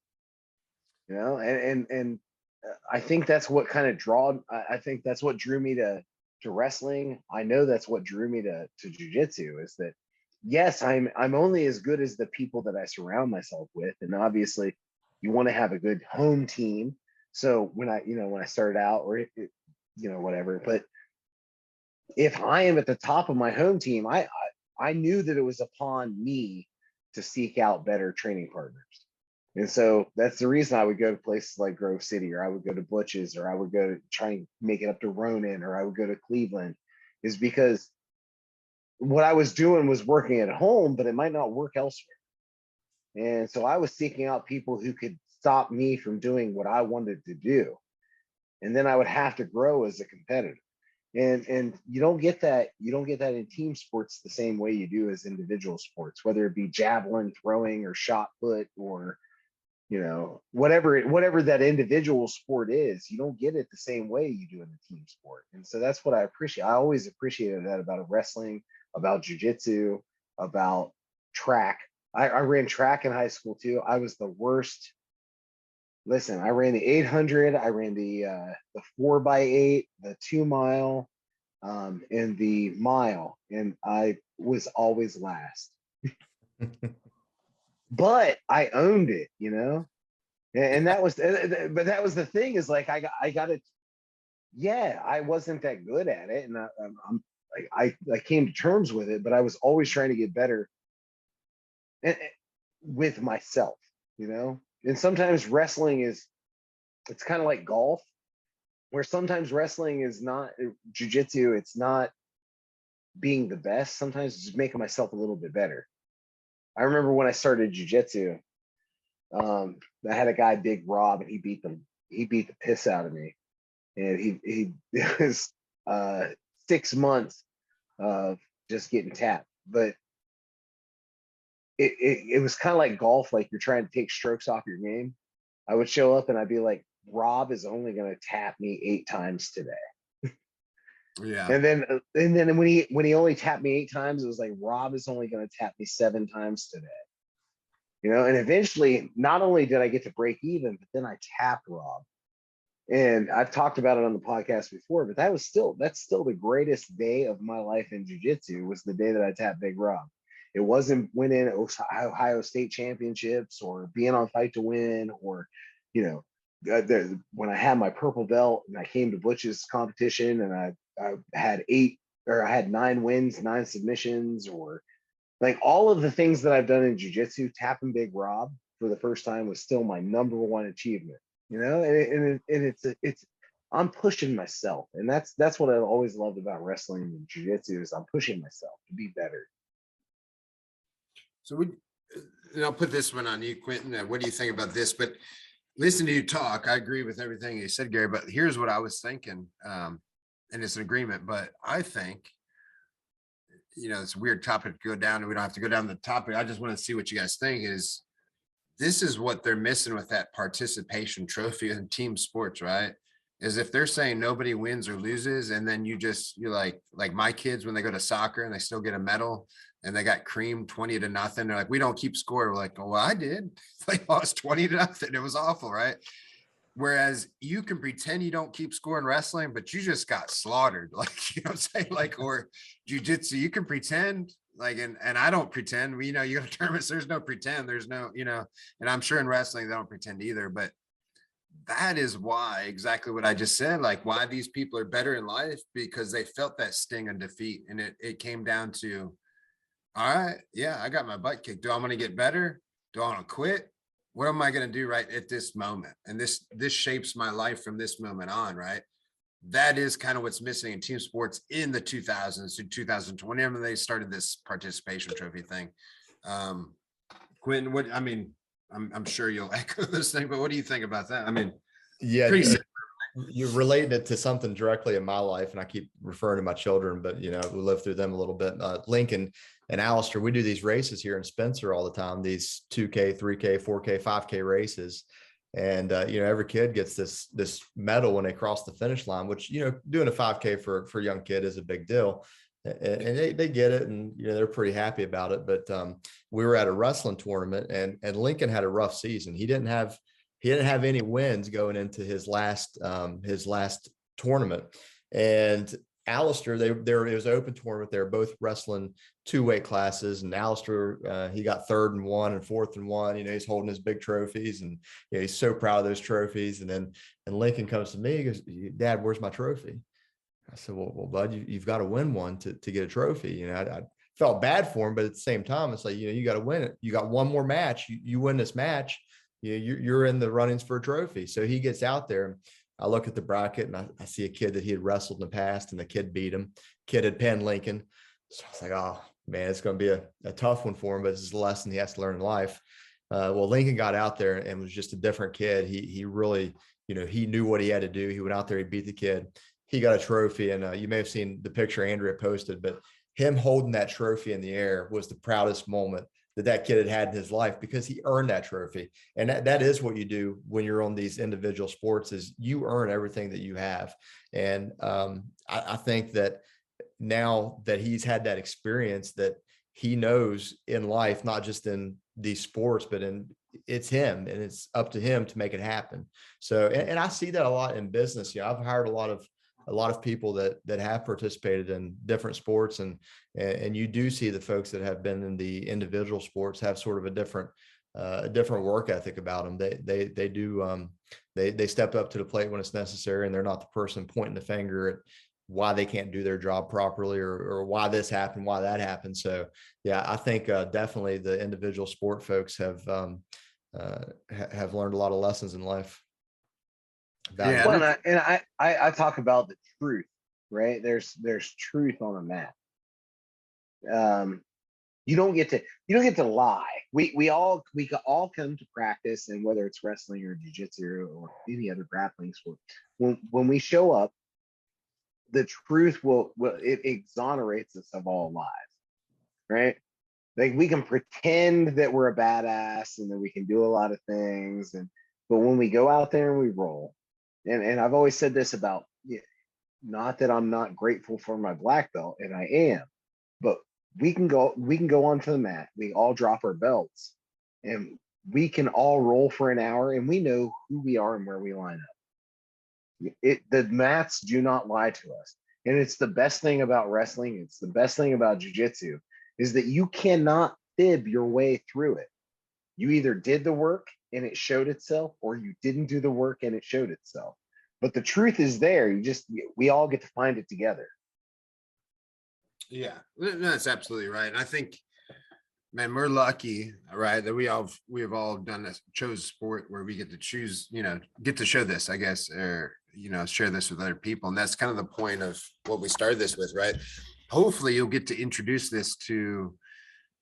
and I think that's what kind of I think that's what drew me to wrestling. I know that's what drew me to jiu-jitsu, is that, yes, I'm only as good as the people that I surround myself with. And obviously you want to have a good home team. So when I started out, or whatever, but if I am at the top of my home team, I knew that it was upon me to seek out better training partners. And so that's the reason I would go to places like Grove City, or I would go to Butch's, or I would go to try and make it up to Ronan, or I would go to Cleveland, is because what I was doing was working at home, but it might not work elsewhere. And so I was seeking out people who could stop me from doing what I wanted to do. And then I would have to grow as a competitor. And you don't get that in team sports the same way you do as individual sports, whether it be javelin throwing or shot put, or whatever that individual sport is. You don't get it the same way you do in the team sport. And so that's what I appreciate. I always appreciated that about wrestling, about jiu-jitsu, about track. I ran track in high school too. I was the worst. Listen, I ran the 800, I ran the 4x8, the 2 mile, and the mile, and I was always last. But I owned it, and that was, but that was the thing, is like, I got it. Yeah, I wasn't that good at it, and I came to terms with it, but I was always trying to get better with myself, you know. And sometimes wrestling it's kind of like golf, where sometimes wrestling is not jujitsu. It's not being the best. Sometimes it's just making myself a little bit better. I remember when I started jujitsu, I had a guy, Big Rob, and he beat the piss out of me. And he it was 6 months of just getting tapped. But it was kind of like golf, like you're trying to take strokes off your game. I would show up and I'd be like, Rob is only going to tap me 8 times today. Yeah. And then when he only tapped me 8 times, it was like, Rob is only going to tap me 7 times today. You know, and eventually, not only did I get to break even, but then I tapped Rob. And I've talked about it on the podcast before, but that's still the greatest day of my life in jiu-jitsu, was the day that I tapped Big Rob. It wasn't winning Ohio State championships or being on Fight to Win, or, you know, when I had my purple belt and I came to Butch's competition and I had 9 wins, 9 submissions, or like all of the things that I've done in jiu-jitsu, tapping Big Rob for the first time was still my number one achievement, you know. And it's I'm pushing myself, and that's what I've always loved about wrestling and jiu-jitsu, is I'm pushing myself to be better. So and I'll put this one on you, Quinton. What do you think about this? But listen to you talk. I agree with everything you said, Gary, but here's what I was thinking. And it's an agreement, but I think, you know, it's a weird topic to go down, and we don't have to go down the topic. I just want to see what you guys think. This is what they're missing with that participation trophy in team sports, right? Is if they're saying nobody wins or loses, and then you're like my kids, when they go to soccer and they still get a medal and they got creamed 20-0, they're like, we don't keep score. We're like, oh, well, I did. They lost 20-0. It was awful, right? Whereas you can pretend you don't keep score in wrestling, but you just got slaughtered. Like, you know what I'm saying? Like, or jiu-jitsu, you can pretend, like, and I don't pretend. You know, you go to tournaments, there's no pretend. There's no, you know, and I'm sure in wrestling they don't pretend either. But that is why, exactly what I just said, like why these people are better in life, because they felt that sting of defeat. And it came down to, all right, yeah, I got my butt kicked. Do I want to get better? Do I want to quit? What am I going to do right at this moment? And this shapes my life from this moment on, right? That is kind of what's missing in team sports in the 2000s to 2020 when they started this participation trophy thing. Quinn, what, I mean, I'm sure you'll echo this thing, but what do you think about that? I mean, yeah, you're relating it to something directly in my life, and I keep referring to my children, but you know, we live through them a little bit. Lincoln and Alistair, we do these races here in Spencer all the time, these 2K, 3K, 4K, 5K races. And, you know, every kid gets this medal when they cross the finish line, which, you know, doing a 5K for a young kid is a big deal. And they get it, and, you know, they're pretty happy about it. But we were at a wrestling tournament, and Lincoln had a rough season. He didn't have any wins going into his last tournament. And Alistair, it was an open tournament. They were both wrestling 2 weight classes, and Alistair, he got 3rd and 1 and 4th and 1. You know, he's holding his big trophies, and you know, he's so proud of those trophies. And Lincoln comes to me, he goes, "Dad, where's my trophy?" I said, well, bud, you've got to win one to get a trophy. You know, I felt bad for him, but at the same time, it's like, you know, you got to win it. You got one more match. You win this match, you're in the runnings for a trophy. So he gets out there. I look at the bracket, and I see a kid that he had wrestled in the past, and the kid beat him. Kid had pinned Lincoln. So I was like, oh man, it's going to be a tough one for him, but this is a lesson he has to learn in life. Well, Lincoln got out there and was just a different kid. He really, you know, he knew what he had to do. He went out there, he beat the kid. He got a trophy, and you may have seen the picture Andrea posted, but him holding that trophy in the air was the proudest moment that kid had in his life, because he earned that trophy. And that is what you do when you're on these individual sports, is you earn everything that you have. And I think that now that he's had that experience, that he knows in life, not just in these sports, but it's him, and it's up to him to make it happen. So, and I see that a lot in business. Yeah, I've hired a lot of people that have participated in different sports, and you do see the folks that have been in the individual sports have sort of a different work ethic about them. They step up to the plate when it's necessary, and they're not the person pointing the finger why they can't do their job properly, or why this happened, why that happened. So yeah, I think definitely the individual sport folks have learned a lot of lessons in life. Yeah. Well, I talk about the truth, right? There's truth on a mat. You don't get to lie. We all come to practice, and whether it's wrestling or jiu-jitsu or any other grappling sport, when we show up, the truth will it exonerates us of all lies, right? Like, we can pretend that we're a badass and that we can do a lot of things, but when we go out there and we roll, and I've always said this about, not that I'm not grateful for my black belt, and I am, but we can go onto the mat, we all drop our belts, and we can all roll for an hour, and we know who we are and where we line up. The mats do not lie to us. And it's the best thing about wrestling, it's the best thing about jiu-jitsu, is that you cannot fib your way through it. You either did the work and it showed itself, or you didn't do the work and it showed itself. But the truth is there. We all get to find it together. Yeah, that's absolutely right. And I think, man, we're lucky, right, that we have all chose a sport where we get to choose, get to show this, I guess, or, share this with other people. And that's kind of the point of what we started this with, right? Hopefully you'll get to introduce this to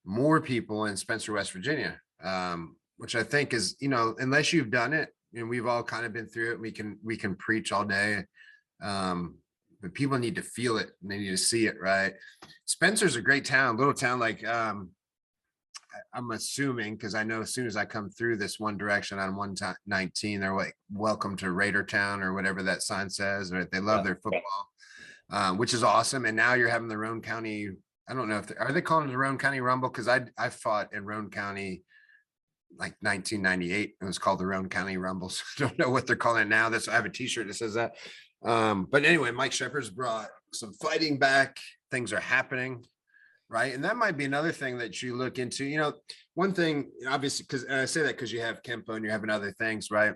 more people in Spencer, West Virginia, which I think is, unless you've done it, and we've all kind of been through it, we can preach all day. But people need to feel it and they need to see it, right? Spencer's a great town, little town. Like, I'm assuming, because I know as soon as I come through this one direction on 119, they're like, welcome to Raider Town, or whatever that sign says, right? They love their football, which is awesome. And now you're having the Roane County, I don't know if are they calling it the Roane County Rumble? Because I fought in Roane County like 1998. It was called the Roane County Rumble. So I don't know what they're calling it now. I have a t-shirt that says that. But anyway, Mike Shepard's brought some fighting back. Things are happening, right? And that might be another thing that you look into. One thing, obviously, because I say that because you have Kempo and you're having other things, right?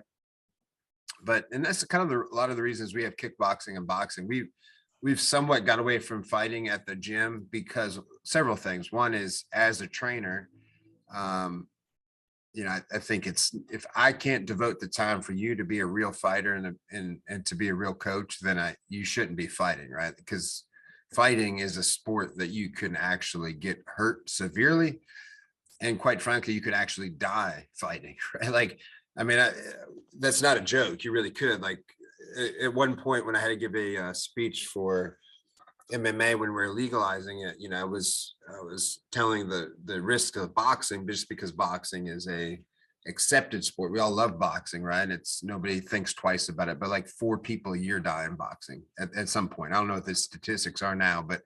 And that's kind of a lot of the reasons we have kickboxing and boxing. We've somewhat got away from fighting at the gym because several things. One is, as a trainer, I think if I can't devote the time for you to be a real fighter and to be a real coach, then you shouldn't be fighting, right? Because fighting is a sport that you can actually get hurt severely, and quite frankly, you could actually die fighting, right? Like, I mean, that's not a joke. You really could. Like, at one point when I had to give a speech for MMA when we were legalizing it, I was telling the risk of boxing, just because boxing is a accepted sport. We all love boxing, right? Nobody thinks twice about it, but like 4 people a year die in boxing at some point. I don't know what the statistics are now, but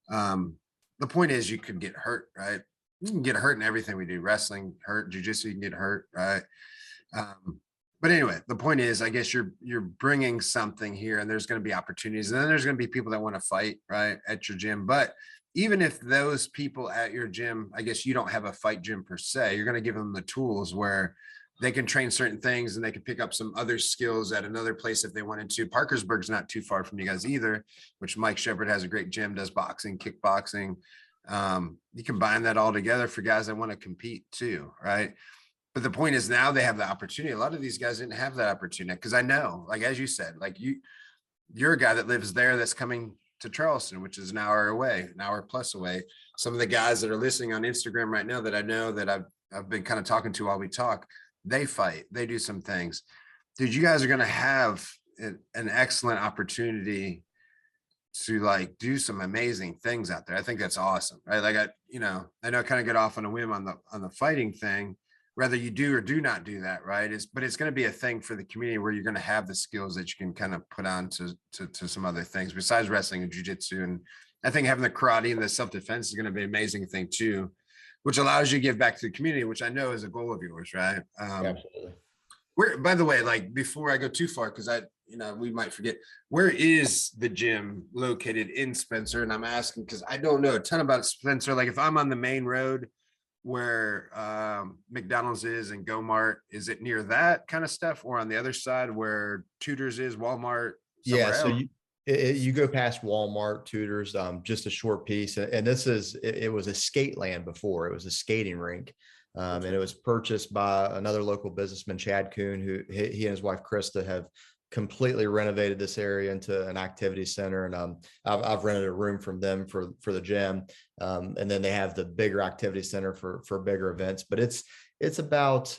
the point is, you could get hurt, right? You can get hurt in everything we do. Wrestling hurt, jiu-jitsu, you can get hurt, right? But anyway, the point is, I guess you're bringing something here, and there's going to be opportunities, and then there's going to be people that want to fight, right, at your gym. But even if those people at your gym, I guess you don't have a fight gym per se, you're going to give them the tools where they can train certain things, and they can pick up some other skills at another place if they wanted to. Parkersburg's not too far from you guys either, which Mike Shepard has a great gym, does boxing, kickboxing. You combine that all together for guys that want to compete too, right? But the point is, now they have the opportunity. A lot of these guys didn't have that opportunity, because I know, like, as you said, like you're a guy that lives there that's coming to Charleston, which is an hour away, an hour plus away. Some of the guys that are listening on Instagram right now that I know that I've been kind of talking to while we talk, they fight, they do some things. Dude, you guys are going to have an excellent opportunity to like do some amazing things out there. I think that's awesome, right? Like, I know I kind of get off on a whim on the fighting thing, whether you do or do not do that, right? But it's going to be a thing for the community where you're going to have the skills that you can kind of put on to some other things besides wrestling and jiu-jitsu. And I think having the karate and the self-defense is going to be an amazing thing too, which allows you to give back to the community, which I know is a goal of yours, right? Absolutely. By the way, like, before I go too far, because we might forget, where is the gym located in Spencer? And I'm asking because I don't know a ton about Spencer. Like, if I'm on the main road where McDonald's is and Go-Mart, is it near that kind of stuff, or on the other side where Tudor's is, Walmart? Yeah, so else? You go past Walmart, Tudor's, just a short piece. And this is, it was a skate land before. It was a skating rink. And it was purchased by another local businessman, Chad Kuhn, who he and his wife, Krista, have completely renovated this area into an activity center. And I've rented a room from them for the gym. And then they have the bigger activity center for bigger events. But it's about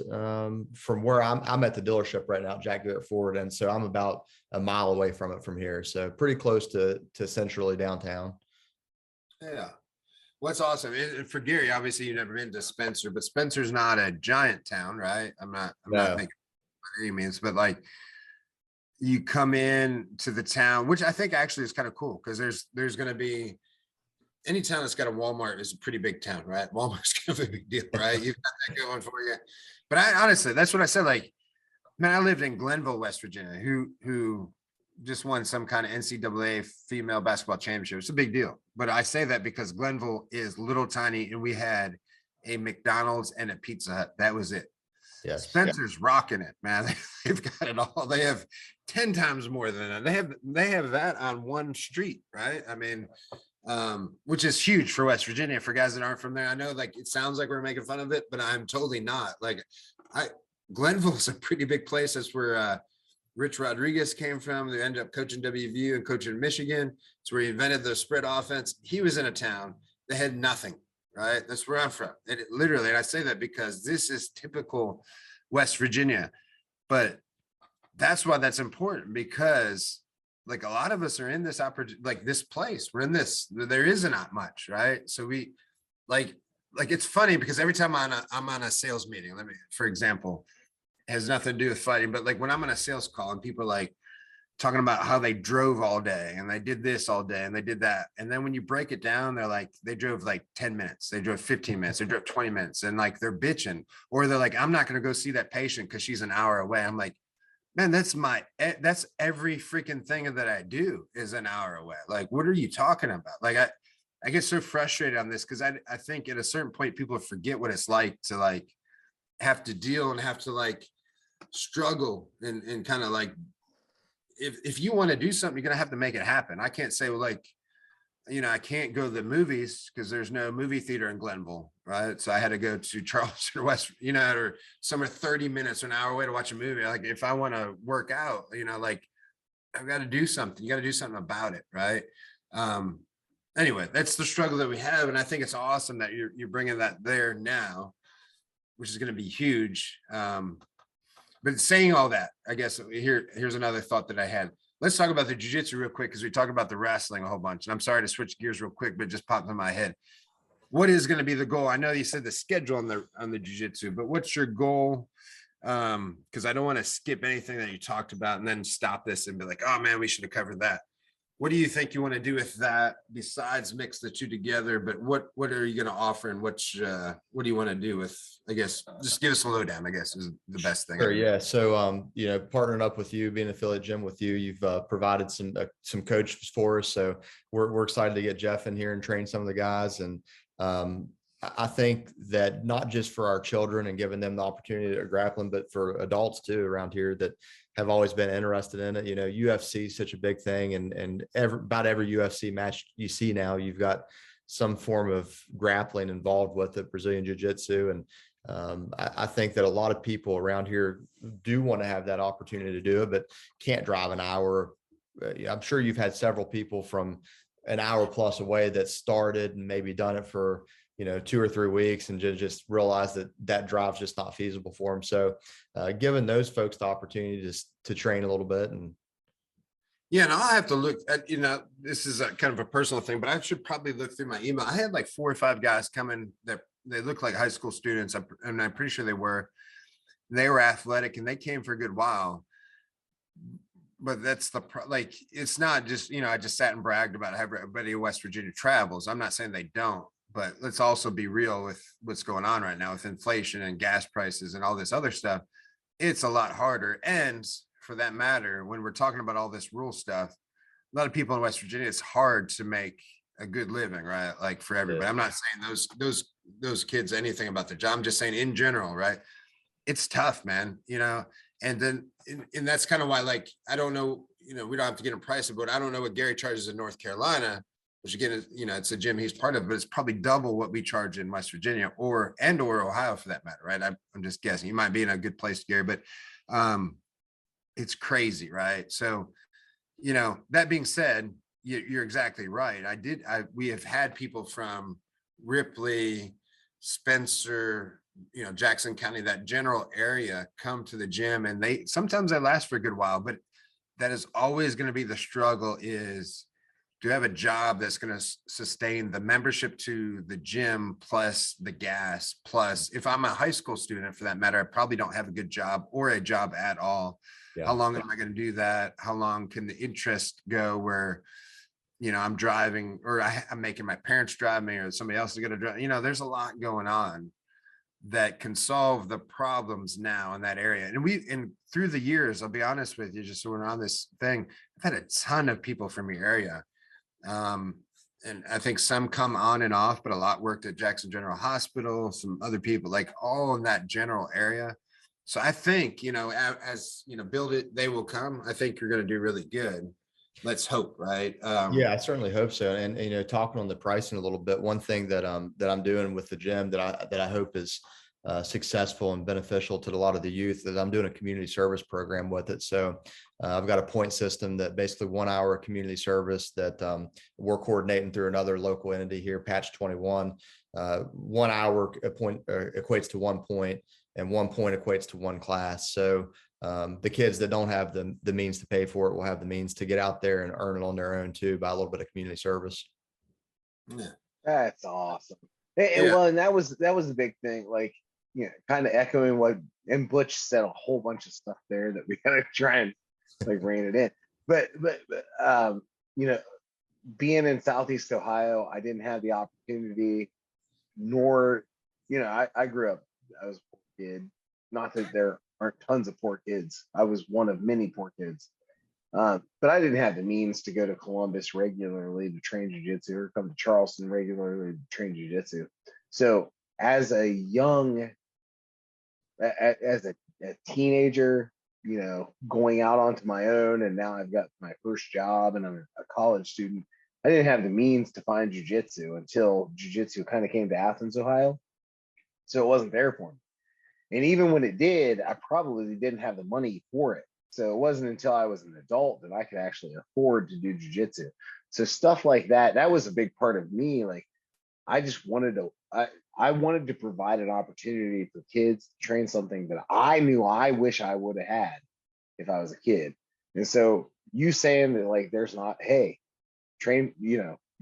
from where I'm at the dealership right now, Jack Do It Forward. And so I'm about a mile away from it from here. So pretty close to centrally downtown. Yeah. What's awesome. And for Gary, obviously you've never been to Spencer, but Spencer's not a giant town, right? I'm not making by any means, but like you come in to the town, which I think actually is kind of cool because there's going to be any town that's got a Walmart is a pretty big town, right? Walmart's kind of a big deal, right? You've got that going for you. But I honestly, that's what I said. Like, man, I lived in Glenville, West Virginia, who just won some kind of NCAA female basketball championship. It's a big deal. But I say that because Glenville is little tiny and we had a McDonald's and a Pizza Hut. That was it. Yes. Spencer's rocking it, man. They've got it all. They have 10 times more than that. They have that on one street, right? I mean, which is huge for West Virginia for guys that aren't from there. I know like it sounds like we're making fun of it, but I'm totally not. Like Glenville's a pretty big place. That's where Rich Rodriguez came from. They ended up coaching WVU and coaching Michigan. It's where he invented the spread offense. He was in a town that had nothing, right? That's where I'm from. And it literally, and I say that because this is typical West Virginia, but that's why that's important because like a lot of us are in this opportunity, like this place, we're in this, there isn't not much, right? So we like it's funny because every time I'm on a sales meeting, for example, it has nothing to do with fighting, but like when I'm on a sales call and people are like talking about how they drove all day and they did this all day and they did that. And then when you break it down, they're like, they drove like 10 minutes, they drove 15 minutes, they drove 20 minutes and like they're bitching, or they're like, I'm not going to go see that patient because she's an hour away. I'm like, man, that's every freaking thing that I do is an hour away. Like, what are you talking about? Like, I get so frustrated on this because I think at a certain point, people forget what it's like to like have to deal and have to like struggle and kind of like, if you want to do something, you're going to have to make it happen. I can't say, well, like, you know, I can't go to the movies because there's no movie theater in Glenville, right? So I had to go to Charleston or West, you know, or somewhere 30 minutes or an hour away to watch a movie. Like if I want to work out, you know, like I've got to do something. You got to do something about it, right? Anyway, that's the struggle that we have, and I think it's awesome that you're bringing that there now, which is going to be huge. But saying all that, I guess here's another thought that I had. Let's talk about the jiu-jitsu real quick because we talked about the wrestling a whole bunch. And I'm sorry to switch gears real quick, but it just popped in my head. What is going to be the goal? I know you said the schedule on the jiu-jitsu, but what's your goal? Because I don't want to skip anything that you talked about and then stop this and be like, oh man, we should have covered that. What do you think you want to do with that besides mix the two together? But what are you going to offer and what do you want to do with, I guess, just give us a lowdown, I guess is the best thing. Sure, yeah. So, you know, partnering up with you, being an affiliate gym with you, you've provided some coaches for us. So we're excited to get Jeff in here and train some of the guys. And I think that not just for our children and giving them the opportunity to grappling, but for adults too around here that have always been interested in it. You know, UFC is such a big thing, and about every UFC match you see now, you've got some form of grappling involved with it, Brazilian Jiu-Jitsu. And I think that a lot of people around here do want to have that opportunity to do it, but can't drive an hour. I'm sure you've had several people from an hour plus away that started and maybe done it for, you know, 2 or 3 weeks and just realize that drive's just not feasible for them. So giving those folks the opportunity just to train a little bit. And yeah, and I'll have to look at, you know, this is a kind of a personal thing, but I should probably look through my email. I had like 4 or 5 guys come in that they look like high school students, and I'm pretty sure they were athletic and they came for a good while. But that's like, it's not just, you know, I just sat and bragged about how everybody in West Virginia travels. I'm not saying they don't, but let's also be real with what's going on right now with inflation and gas prices and all this other stuff. It's a lot harder. And for that matter, when we're talking about all this rural stuff, a lot of people in West Virginia, it's hard to make a good living, right? Like for everybody. Yeah. I'm not saying those kids anything about their job. I'm just saying in general, right? It's tough, man, you know. And then and that's kind of why, like, I don't know, we don't have to get a price, but I don't know what Gary charges in North Carolina, which again is, it's a gym he's part of, but it's probably double what we charge in West Virginia or Ohio for that matter, right? I'm just guessing. You might be in a good place, Gary, but it's crazy, right? So, that being said, you're exactly right. We have had people from Ripley, Spencer, Jackson County, that general area come to the gym, and sometimes they last for a good while, but that is always going to be the struggle is, do you have a job that's going to sustain the membership to the gym plus the gas, plus if I'm a high school student for that matter, I probably don't have a good job or a job at all. Yeah. How long am I going to do that? How long can the interest go where, I'm driving or I'm making my parents drive me or somebody else is going to drive, there's a lot going on that can solve the problems now in that area. And through the years, I'll be honest with you, just so we're on this thing, I've had a ton of people from your area. And I think some come on and off, but a lot worked at Jackson General Hospital, some other people, like all in that general area. So I think, as build it, they will come. I think you're going to do really good. Let's hope, right? Yeah, I certainly hope so. And talking on the pricing a little bit, one thing that I'm doing with the gym that I hope is successful and beneficial to a lot of the youth is I'm doing a community service program with it. So I've got a point system that basically 1 hour community service that we're coordinating through another local entity here, Patch 21. 1 hour equates to 1 point, and 1 point equates to 1 class. So the kids that don't have the means to pay for it will have the means to get out there and earn it on their own too by a little bit of community service. Yeah, that's awesome. Well, and that was the big thing. Like, kind of echoing what and Butch said a whole bunch of stuff there that we gotta try and like rein it in. But being in Southeast Ohio, I didn't have the opportunity, nor I grew up. I was a poor kid. Not that there aren't tons of poor kids. I was one of many poor kids. But I didn't have the means to go to Columbus regularly to train jiu-jitsu or come to Charleston regularly to train jiu-jitsu. So as a teenager, going out onto my own, and now I've got my first job and I'm a college student, I didn't have the means to find jiu-jitsu until jiu-jitsu kind of came to Athens, Ohio. So it wasn't there for me. And even when it did, I probably didn't have the money for it. So it wasn't until I was an adult that I could actually afford to do jiu-jitsu. So stuff like that was a big part of me. Like, I just wanted I wanted to provide an opportunity for kids to train something that I knew I wish I would have had if I was a kid. And so you saying that, like, there's not, hey, train,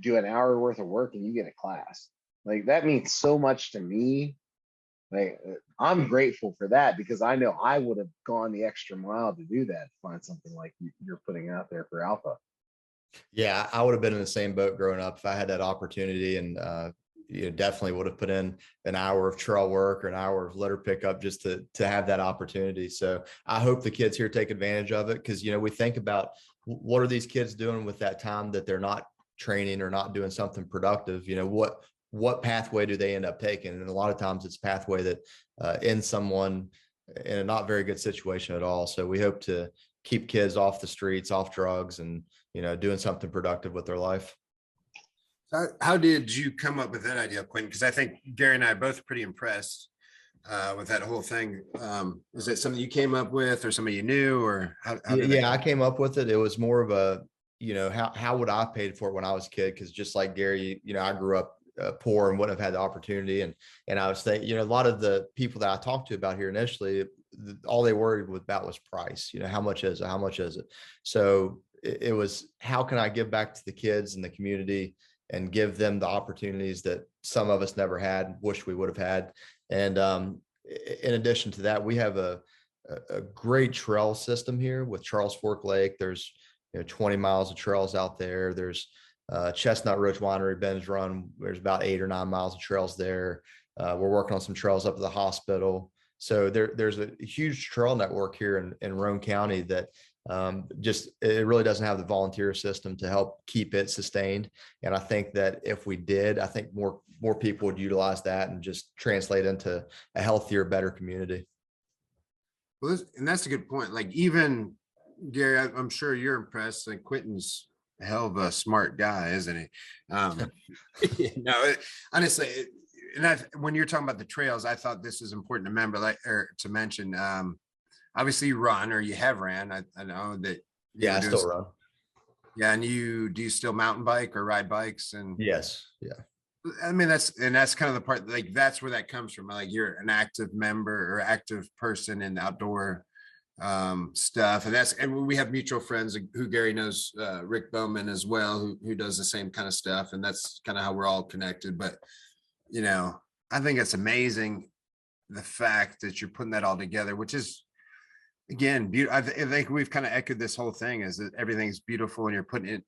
do an hour worth of work and you get a class. Like, that means so much to me. Like, I'm grateful for that because I know I would have gone the extra mile to do that, to find something like you're putting out there for Alpha. Yeah, I would have been in the same boat growing up if I had that opportunity, and definitely would have put in an hour of trail work or an hour of litter pickup just to have that opportunity. So I hope the kids here take advantage of it, because we think about what are these kids doing with that time that they're not training or not doing something productive. What pathway do they end up taking? And a lot of times it's a pathway that ends someone in a not very good situation at all. So we hope to keep kids off the streets, off drugs, and, doing something productive with their life. How did you come up with that idea, Quinton? Because I think Gary and I are both pretty impressed with that whole thing. Was it something you came up with or somebody you knew, or how I came up with it. It was more of a, how would I have paid for it when I was a kid? Because just like Gary, I grew up poor and wouldn't have had the opportunity. And I was thinking, a lot of the people that I talked to about here initially, all they worried about was price. How much is it? How much is it? So it was, how can I give back to the kids in the community and give them the opportunities that some of us never had, wish we would have had. And in addition to that, we have a great trail system here with Charles Fork Lake. There's 20 miles of trails out there. There's Chestnut Ridge Winery, Ben's Run. There's about 8 or 9 miles of trails there. We're working on some trails up at the hospital. So there's a huge trail network here in Roane County that it really doesn't have the volunteer system to help keep it sustained. And I think that if we did, I think more people would utilize that and just translate into a healthier, better community. Well, and that's a good point. Like, even Gary, I'm sure you're impressed. Like Quinton's a hell of a smart guy, isn't he? Honestly, when you're talking about the trails, I thought this is important to remember, like, or to mention. Obviously, you run or you have ran. I know that. Yeah, I still run. Yeah, and do you still mountain bike or ride bikes? And Yes, yeah. I mean, that's kind of the part, like, that's where that comes from. Like, you're an active member or active person in outdoor stuff. And we have mutual friends who Gary knows, Rick Bowman as well, who does the same kind of stuff. And that's kind of how we're all connected. But, I think it's amazing the fact that you're putting that all together, which is, again, I think we've kind of echoed this whole thing, is that everything's beautiful and you're putting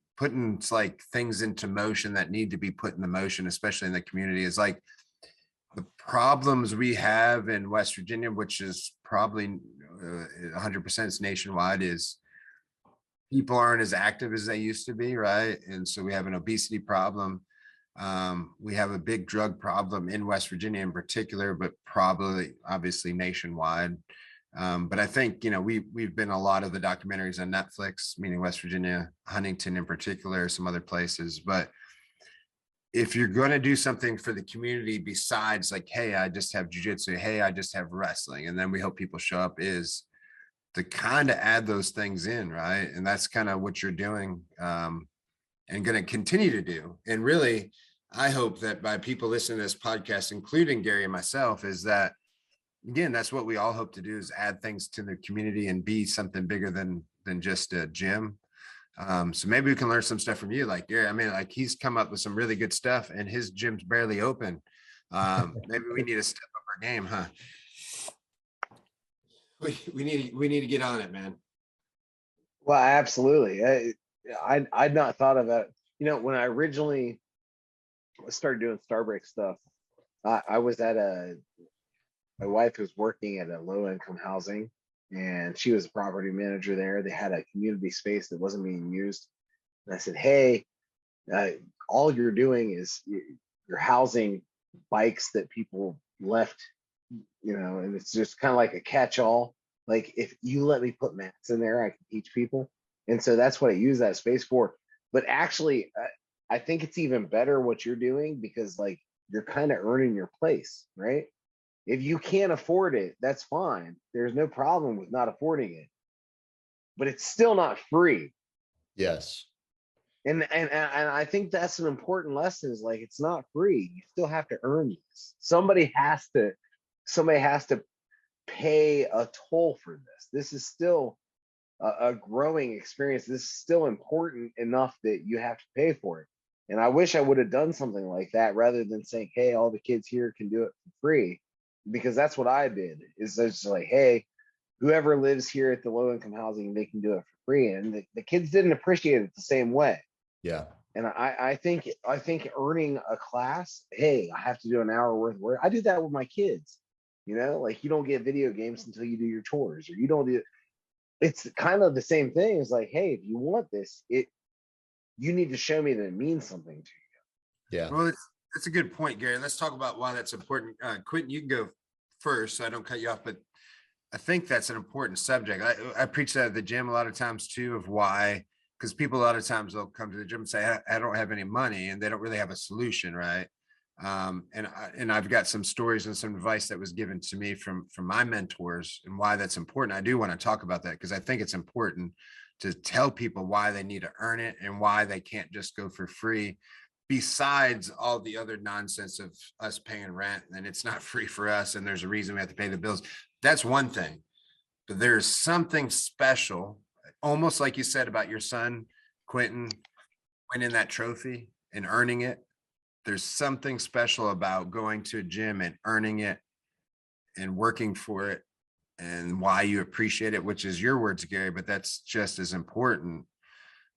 like things into motion that need to be put into motion, especially in the community. Is like the problems we have in West Virginia, which is probably 100% is nationwide, is people aren't as active as they used to be, right? And so we have an obesity problem. We have a big drug problem in West Virginia in particular, but probably obviously nationwide. But I think, we've been a lot of the documentaries on Netflix, meaning West Virginia, Huntington in particular, some other places. But if you're going to do something for the community besides like, hey, I just have jujitsu, hey, I just have wrestling, and then we hope people show up, is to kind of add those things in, right? And that's kind of what you're doing, and going to continue to do. And really, I hope that by people listening to this podcast, including Gary and myself, is that, again, that's what we all hope to do, is add things to the community and be something bigger than just a gym. So maybe we can learn some stuff from you. Like, Gary, I mean, like, he's come up with some really good stuff and his gym's barely open. Maybe we need to step up our game, huh? We need to get on it, man. Well, absolutely. I'd not thought of that. When I originally started doing Starbreak stuff, I was at my wife was working at a low income housing, and she was a property manager there. They had a community space that wasn't being used. And I said, hey, all you're doing is you're housing bikes that people left, and it's just kind of like a catch-all. Like, if you let me put mats in there, I can teach people. And so that's what I use that space for. But actually, I think it's even better what you're doing, because like, you're kind of earning your place, right? If you can't afford it, that's fine. There's no problem with not affording it, but it's still not free. Yes. And I think that's an important lesson, is like, it's not free. You still have to earn this. Somebody has to pay a toll for this. This is still a growing experience. This is still important enough that you have to pay for it. And I wish I would have done something like that, rather than saying, hey, all the kids here can do it for free. Because that's what I did, is just like, hey, whoever lives here at the low income housing, they can do it for free. And the kids didn't appreciate it the same way. Yeah. And I think earning a class, hey, I have to do an hour worth of work. I do that with my kids. Like, you don't get video games until you do your chores, or you don't do. It's kind of the same thing. It's like, hey, if you want this, you need to show me that it means something to you. Yeah. Well, that's a good point, Gary. Let's talk about why that's important. Quinton, you can go first, so I don't cut you off, but I think that's an important subject. I preach that at the gym a lot of times too, of why, because people a lot of times they'll come to the gym and say, I don't have any money, and they don't really have a solution, right? And I've got some stories and some advice that was given to me from my mentors, and why that's important. I do want to talk about that, because I think it's important to tell people why they need to earn it and why they can't just go for free, besides all the other nonsense of us paying rent and it's not free for us and there's a reason we have to pay the bills. That's one thing. But there's something special, almost like you said about your son, Quinton, winning that trophy and earning it. There's something special about going to a gym and earning it and working for it, and why you appreciate it, which is your words, Gary, but that's just as important.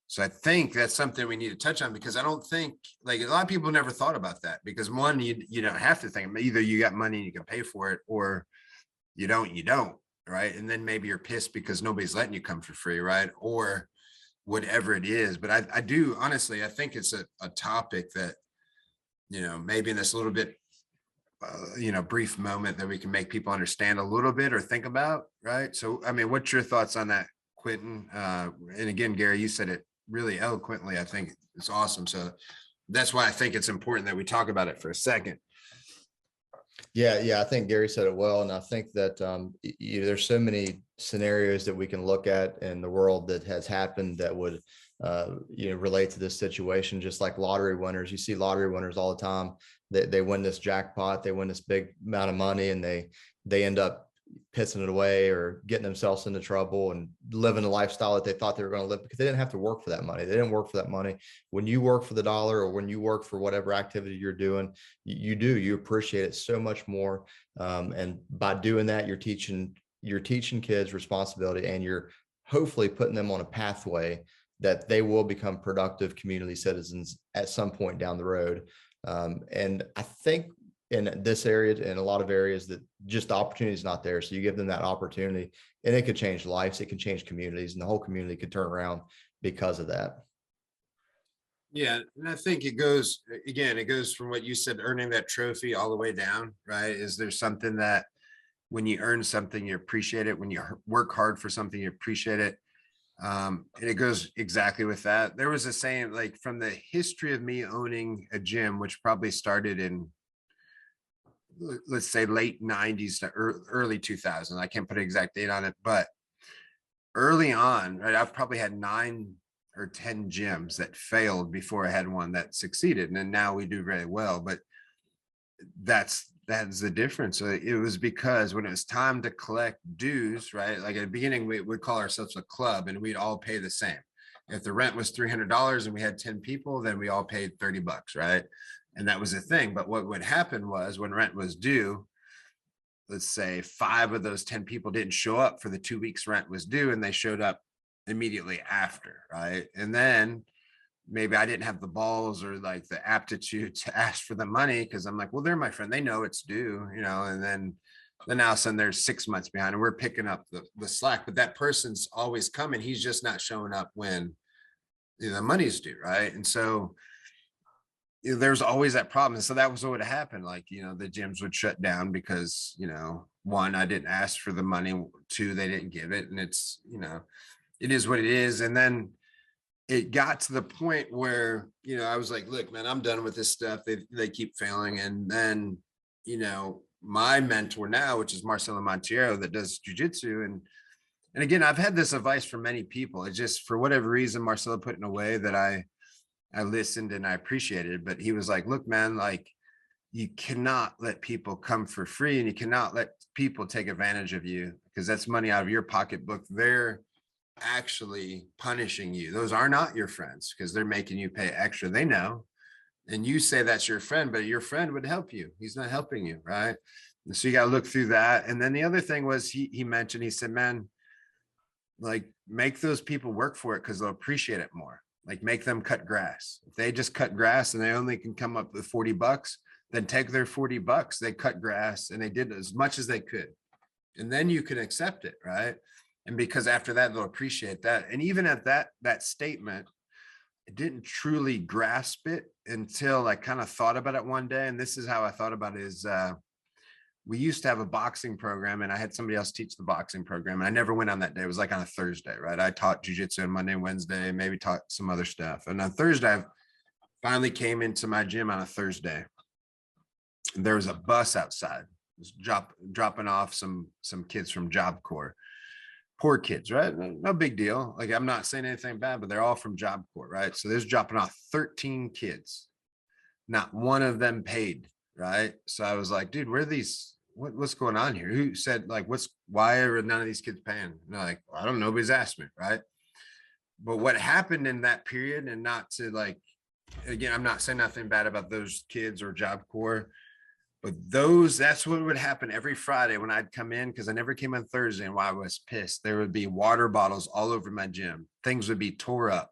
So I think that's something we need to touch on, because I don't think, like, a lot of people never thought about that, because one, you don't have to think, either you got money and you can pay for it, or you don't, right? And then maybe you're pissed because nobody's letting you come for free, right? Or whatever it is. But I do, honestly, I think it's a topic that, maybe in this little bit, brief moment, that we can make people understand a little bit or think about, right? So, I mean, what's your thoughts on that, Quinton. And again, Gary, you said it really eloquently. I think it's awesome. So that's why I think it's important that we talk about it for a second. Yeah, I think Gary said it well, and I think that there's so many scenarios that we can look at in the world that has happened that would relate to this situation. Just like lottery winners, you see lottery winners all the time. They win this jackpot, they win this big amount of money, and they end up pissing it away or getting themselves into trouble and living a lifestyle that they thought they were going to live because they didn't have to work for that money. They didn't work for that money. When you work for the dollar, or when you work for whatever activity you're doing, you appreciate it so much more. And by doing that, you're teaching kids responsibility, and you're hopefully putting them on a pathway that they will become productive community citizens at some point down the road. And I think in this area, in a lot of areas, that just the opportunity is not there. So you give them that opportunity, and it could change lives, it can change communities, and the whole community could turn around because of that. Yeah, and I think it goes from what you said, earning that trophy, all the way down, right? Is there something that when you earn something, you appreciate it? When you work hard for something, you appreciate it. And it goes exactly with that. There was a saying, like, from the history of me owning a gym, which probably started in, let's say, late 90s to early 2000s. I can't put an exact date on it, but early on, right, I've probably had 9 or 10 gyms that failed before I had one that succeeded. And then now we do very well, but that's the difference. So it was because when it was time to collect dues, right, like at the beginning, we would call ourselves a club, and we'd all pay the same. If the rent was $300 and we had 10 people, then we all paid $30, right? And that was the thing. But what would happen was, when rent was due, let's say 5 of those 10 people didn't show up for the 2 weeks rent was due, and they showed up immediately after, right? And then maybe I didn't have the balls or like the aptitude to ask for the money, because I'm like, well, they're my friend, they know it's due, and then all of a sudden they're 6 months behind, and we're picking up the slack. But that person's always coming, he's just not showing up when the money's due, right? And so there's always that problem. And so that was what would happen. Like, the gyms would shut down because, 1, I didn't ask for the money, 2, they didn't give it. And it's, it is what it is. And then it got to the point where, I was like, look, man, I'm done with this stuff. They keep failing. And then, my mentor now, which is Marcelo Montiero, that does jujitsu. And again, I've had this advice from many people. It's just, for whatever reason, Marcelo put in a way that I listened and I appreciated it. But he was like, look, man, like, you cannot let people come for free, and you cannot let people take advantage of you, because that's money out of your pocketbook. They're actually punishing you. Those are not your friends, because they're making you pay extra. They know. And you say that's your friend, but your friend would help you. He's not helping you, right? And so you got to look through that. And then the other thing was, he mentioned, he said, man, like, make those people work for it, because they'll appreciate it more. Like, make them cut grass. If they just cut grass and they only can come up with $40, then take their $40. They cut grass and they did as much as they could. And then you can accept it, right? And because after that, they'll appreciate that. And even at that statement, I didn't truly grasp it until I kind of thought about it one day. And this is how I thought about it is, we used to have a boxing program, and I had somebody else teach the boxing program. And I never went on that day. It was like on a Thursday, right? I taught jujitsu on Monday and Wednesday, maybe taught some other stuff. And on Thursday, I finally came into my gym on a Thursday. And there was a bus outside. It was dropping off some kids from Job Corps. Poor kids, right? No big deal. Like, I'm not saying anything bad, but they're all from Job Corps, right? So there's dropping off 13 kids. Not one of them paid, right? So I was like, dude, where are these? What's going on here? Who said, like, why are none of these kids paying? And they're like, well, I don't know, nobody's asked me, right? But what happened in that period, and not to, like, again, I'm not saying nothing bad about those kids or Job Corps, but that's what would happen every Friday when I'd come in, because I never came on Thursday. And why I was pissed, there would be water bottles all over my gym. Things would be tore up,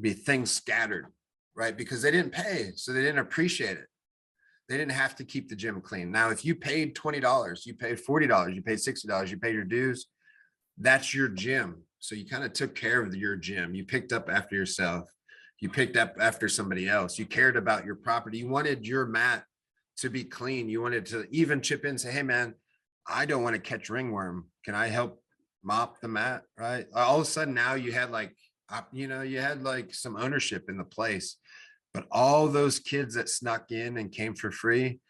be things scattered, right? Because they didn't pay, so they didn't appreciate it. They didn't have to keep the gym clean. Now, if you paid $20, you paid $40, you paid $60, you paid your dues, that's your gym. So you kind of took care of your gym. You picked up after yourself. You picked up after somebody else. You cared about your property. You wanted your mat to be clean. You wanted to even chip in and say, hey, man, I don't want to catch ringworm. Can I help mop the mat, right? All of a sudden now you had like, you had like some ownership in the place, but all those kids that snuck in and came for free,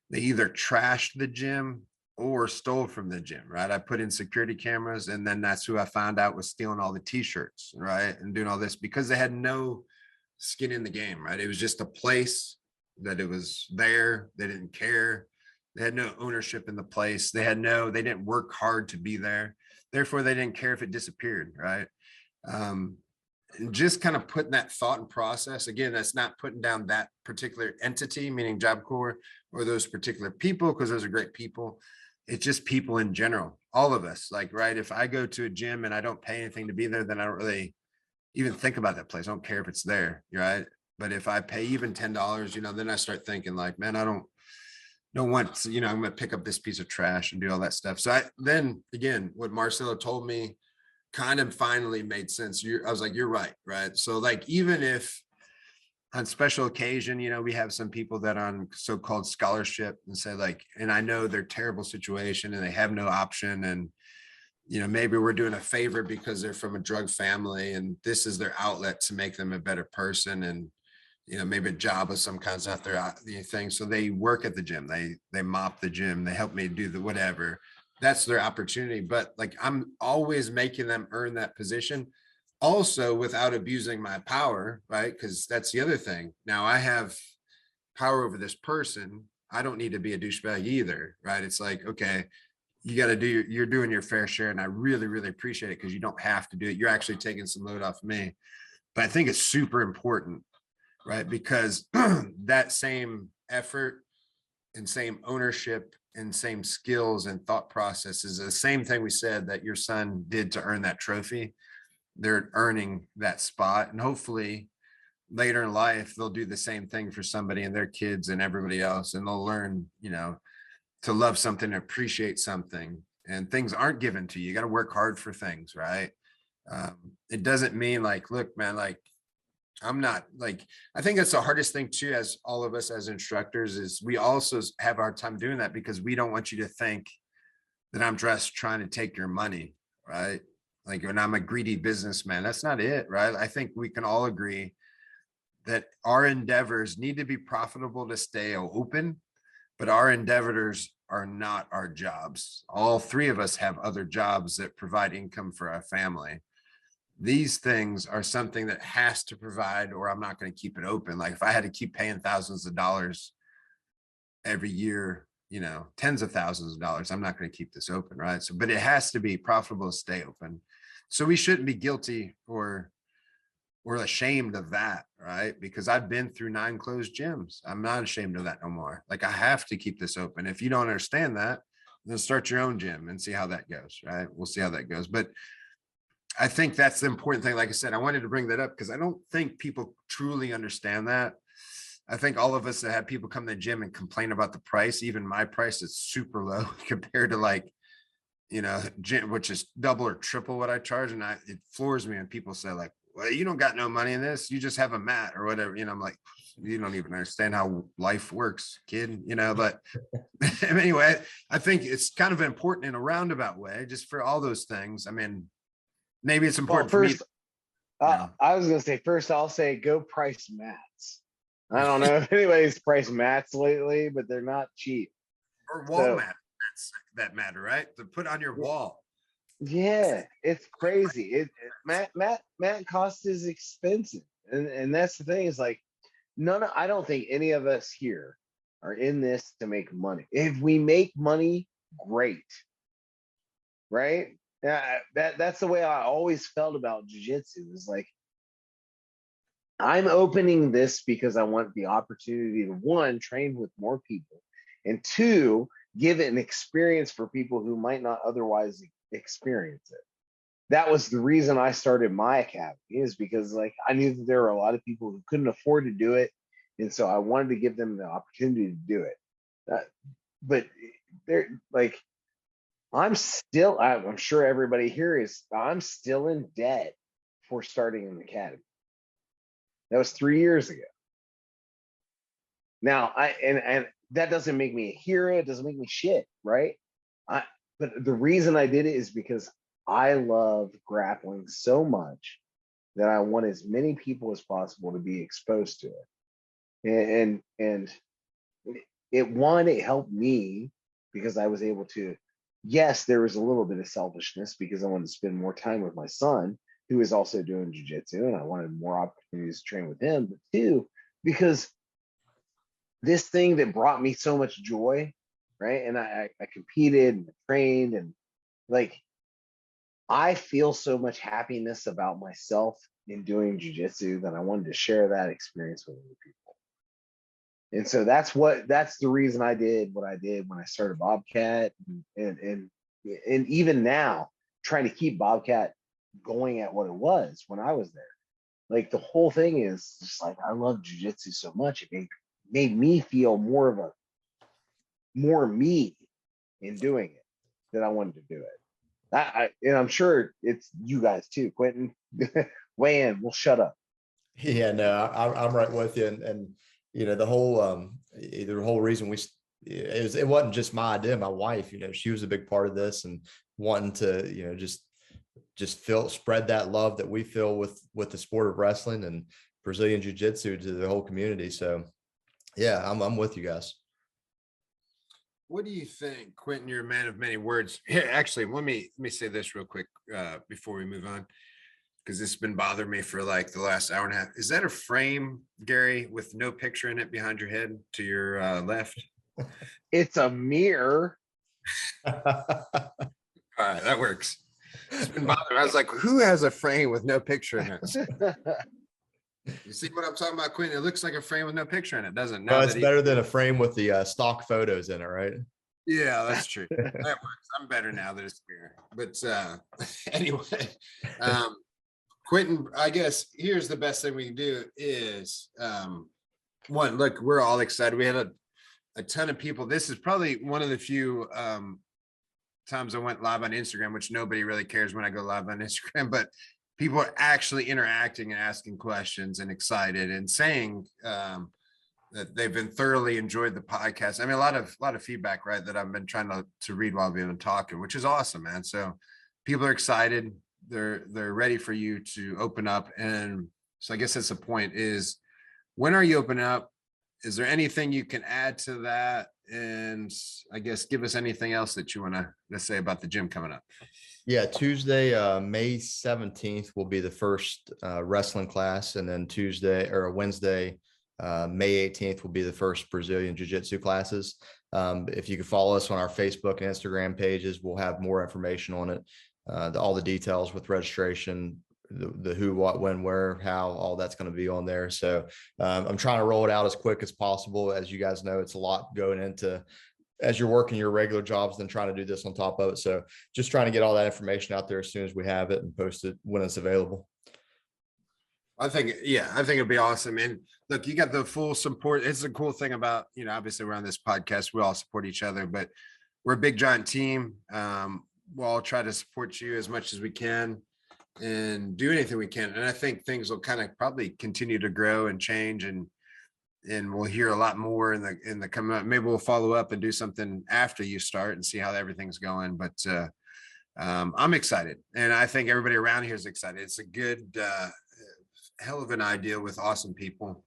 they either trashed the gym or stole from the gym, right? I put in security cameras, and then that's who I found out was stealing all the t-shirts, right? And doing all this because they had no skin in the game, right? It was just a place that it was there. They didn't care. They had no ownership in the place. They didn't work hard to be there. Therefore, they didn't care if it disappeared, right? And just kind of putting that thought and process, again, that's not putting down that particular entity, meaning Job Corps, or those particular people, because those are great people. It's just people in general, all of us. Like, right, if I go to a gym and I don't pay anything to be there, then I don't really even think about that place. I don't care if it's there, right? But if I pay even $10, then I start thinking like, man, I don't want, I'm going to pick up this piece of trash and do all that stuff. So then again, what Marcelo told me kind of finally made sense. I was like, you're right. Right. So like, even if on special occasion, we have some people that on so-called scholarship and say like, and I know they're terrible situation and they have no option. And, maybe we're doing a favor because they're from a drug family and this is their outlet to make them a better person. And, maybe a job of some kind is not their thing. So they work at the gym. They mop the gym. They help me do the whatever. That's their opportunity. But like, I'm always making them earn that position also without abusing my power, right? Because that's the other thing. Now I have power over this person. I don't need to be a douchebag either, right? It's like, okay, you got to you're doing your fair share. And I really, really appreciate it because you don't have to do it. You're actually taking some load off me. But I think it's super important, right? Because that same effort and same ownership and same skills and thought process is the same thing we said that your son did to earn that trophy. They're earning that spot, and hopefully later in life they'll do the same thing for somebody and their kids and everybody else, and they'll learn to love something, appreciate something, and things aren't given to you. You got to work hard for things, right? It doesn't mean like, look, man, like I'm not like, I think that's the hardest thing too, as all of us as instructors, is we also have our time doing that because we don't want you to think that I'm just trying to take your money, right? Like when I'm a greedy businessman, that's not it, right? I think we can all agree that our endeavors need to be profitable to stay open, but our endeavors are not our jobs. All three of us have other jobs that provide income for our family. These things are something that has to provide, or I'm not going to keep it open. Like if I had to keep paying thousands of dollars every year, tens of thousands of dollars, I'm not going to keep this open, right? So, but it has to be profitable to stay open. So we shouldn't be guilty or ashamed of that, right? Because I've been through 9 closed gyms. I'm not ashamed of that no more. Like I have to keep this open. If you don't understand that, then start your own gym and see how that goes, right? We'll see how that goes. But I think that's the important thing. Like I said, I wanted to bring that up because I don't think people truly understand that. I think all of us that have people come to the gym and complain about the price, even my price is super low compared to like, gym, which is double or triple what I charge. And it floors me when people say like, well, you don't got no money in this. You just have a mat or whatever. I'm like, you don't even understand how life works, kid, but anyway, I think it's kind of important in a roundabout way, just for all those things. I mean, maybe it's important for me. I was going to say, first, I'll say go price mats. I don't know if anybody's priced mats lately, but they're not cheap. Or wall mats that matter, right? To put on your wall. Yeah, it's crazy. Mat cost is expensive. And that's the thing, is like, I don't think any of us here are in this to make money. If we make money, great. Right? That's the way I always felt about jiu-jitsu. Is like, I'm opening this because I want the opportunity to, 1, train with more people, and 2, give it an experience for people who might not otherwise experience it. That was the reason I started my academy, is because like I knew that there were a lot of people who couldn't afford to do it, and so I wanted to give them the opportunity to do it. But they're like, I'm sure everybody here I'm still in debt for starting an academy. That was 3 years ago. Now and that doesn't make me a hero. It doesn't make me shit, right? But the reason I did it is because I love grappling so much that I want as many people as possible to be exposed to it. And it helped me because I was able to, yes, there was a little bit of selfishness because I wanted to spend more time with my son, who is also doing jiu-jitsu, and I wanted more opportunities to train with him. But two, because this thing that brought me so much joy, right? And I competed and trained, and like I feel so much happiness about myself in doing jiu-jitsu that I wanted to share that experience with other people. And so that's the reason I did what I did when I started Bobcat, and even now trying to keep Bobcat going at what it was when I was there. Like the whole thing is just like I love jiu-jitsu so much. It made me feel more me in doing it that I wanted to do it. And I'm sure it's you guys too, Quinton. Weigh in. We'll shut up. Yeah, no, I'm right with you. And you know, the whole reason it wasn't just my idea, my wife, you know, she was a big part of this and wanting to, you know, just spread that love that we feel with the sport of wrestling and Brazilian jiu-jitsu to the whole community. So yeah, I'm with you guys. What do you think, Quinton? You're a man of many words. Here, actually, let me say this real quick before we move on, because this has been bothering me for like the last hour and a half. Is that a frame, Gary, with no picture in it behind your head to your left? It's a mirror. All right, that works. It's been bothering me. I was like, who has a frame with no picture in it? You see what I'm talking about, Quinton? It looks like a frame with no picture in it, doesn't it? No, it's better than a frame with the stock photos in it, right? Yeah, that's true. That works. I'm better now that it's mirror. But anyway, Quinton, I guess here's the best thing we can do is one, look, we're all excited. We had a ton of people. This is probably one of the few times I went live on Instagram, which nobody really cares when I go live on Instagram, but people are actually interacting and asking questions and excited and saying that they've been thoroughly enjoyed the podcast. I mean, a lot of feedback, right, that I've been trying to read while we've been talking, which is awesome, man. So people are excited. They're ready for you to open up. And so I guess that's the point is, when are you opening up? Is there anything you can add to that? And I guess give us anything else that you want to say about the gym coming up. Yeah, Tuesday, May 17th will be the first wrestling class. And then Wednesday, May 18th will be the first Brazilian jiu-jitsu classes. If you can follow us on our Facebook and Instagram pages, we'll have more information on it. All the details with registration, the who, what, when, where, how, all that's going to be on there. So I'm trying to roll it out as quick as possible. As you guys know, it's a lot going into as you're working your regular jobs, then trying to do this on top of it. So just trying to get all that information out there as soon as we have it and post it when it's available. I think it'd be awesome. And look, you got the full support. It's a cool thing about, you know, obviously we're on this podcast, we all support each other, but we're a big giant team. We'll all try to support you as much as we can and do anything we can. And I think things will kind of probably continue to grow and change, and we'll hear a lot more in the coming up. Maybe we'll follow up and do something after you start and see how everything's going. But I'm excited, and I think everybody around here is excited. It's a good hell of an idea with awesome people.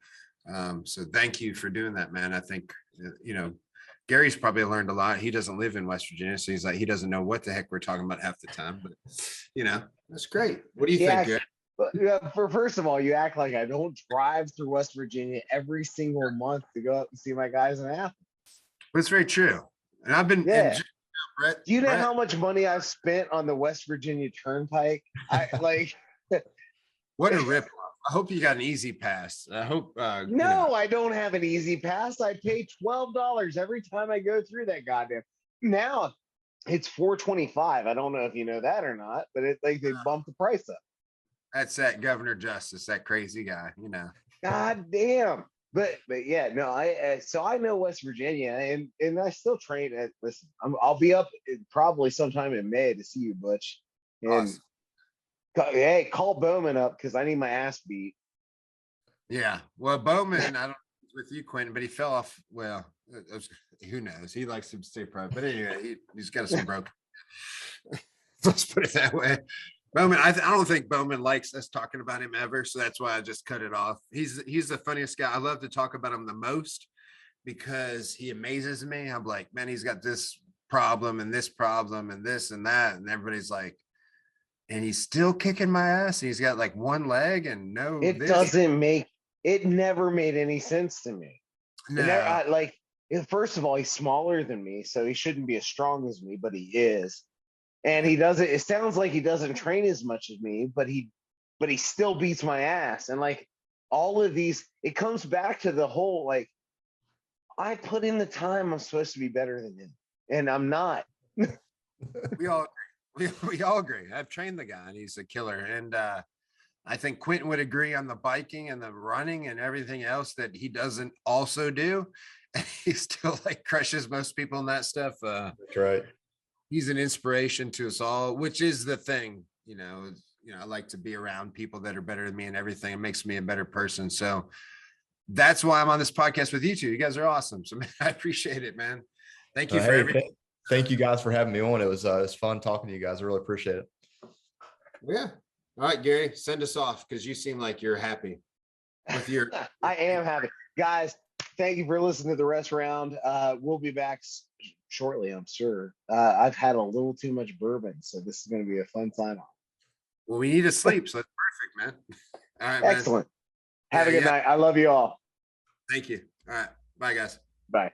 So thank you for doing that, man. I think, you know, Gary's probably learned a lot. He doesn't live in West Virginia, so he's like, he doesn't know what the heck we're talking about half the time, but you know, that's great. What do you think, Gary? First of all, you act like I don't drive through West Virginia every single month to go up and see my guys in Athens. But it's very true. And I've been, yeah. Brett, do you know how much money I've spent on the West Virginia Turnpike? What a rip. I hope you got an easy pass. I hope. No, I don't have an easy pass. I pay $12 every time I go through that goddamn. Now it's $4.25. I don't know if you know that or not, but they bumped the price up. That's that Governor Justice, that crazy guy, you know. God damn. But yeah, no, so I know West Virginia, and I still train at. Listen, I'll be up probably sometime in May to see you, Butch. And awesome. Hey, call Bowman up because I need my ass beat. Yeah, well, Bowman, I don't with you, Quinton, but he fell off. Well, who knows? He likes to stay private, but anyway, he's got some broken. Let's put it that way. Bowman, I don't think Bowman likes us talking about him ever, so that's why I just cut it off. He's the funniest guy. I love to talk about him the most because he amazes me. I'm like, man, he's got this problem and this problem and this and that, and everybody's like, and he's still kicking my ass. And he's got like one leg and no. It this. doesn't make it never made any sense to me. No. First of all, he's smaller than me, so he shouldn't be as strong as me, but he is. And he doesn't, it sounds like he doesn't train as much as me, but he still beats my ass. And like all of these, it comes back to the whole, like, I put in the time, I'm supposed to be better than him, and I'm not. We all agree. I've trained the guy and he's a killer. And I think Quinton would agree on the biking and the running and everything else that he doesn't also do. And he still like crushes most people in that stuff. That's right. He's an inspiration to us all, which is the thing, I like to be around people that are better than me and everything. It makes me a better person. So that's why I'm on this podcast with you two. You guys are awesome. So man, I appreciate it, man. Thank you for everything. Thank you guys for having me on. It was fun talking to you guys. I really appreciate it. Yeah. All right, Gary, send us off because you seem like you're happy with your. I am happy, guys. Thank you for listening to the rest round. We'll be back shortly, I'm sure. I've had a little too much bourbon, so this is going to be a fun sign off. Well, we need to sleep, so that's perfect, man. All right, man. Excellent. Have a good night. I love you all. Thank you. All right. Bye, guys. Bye.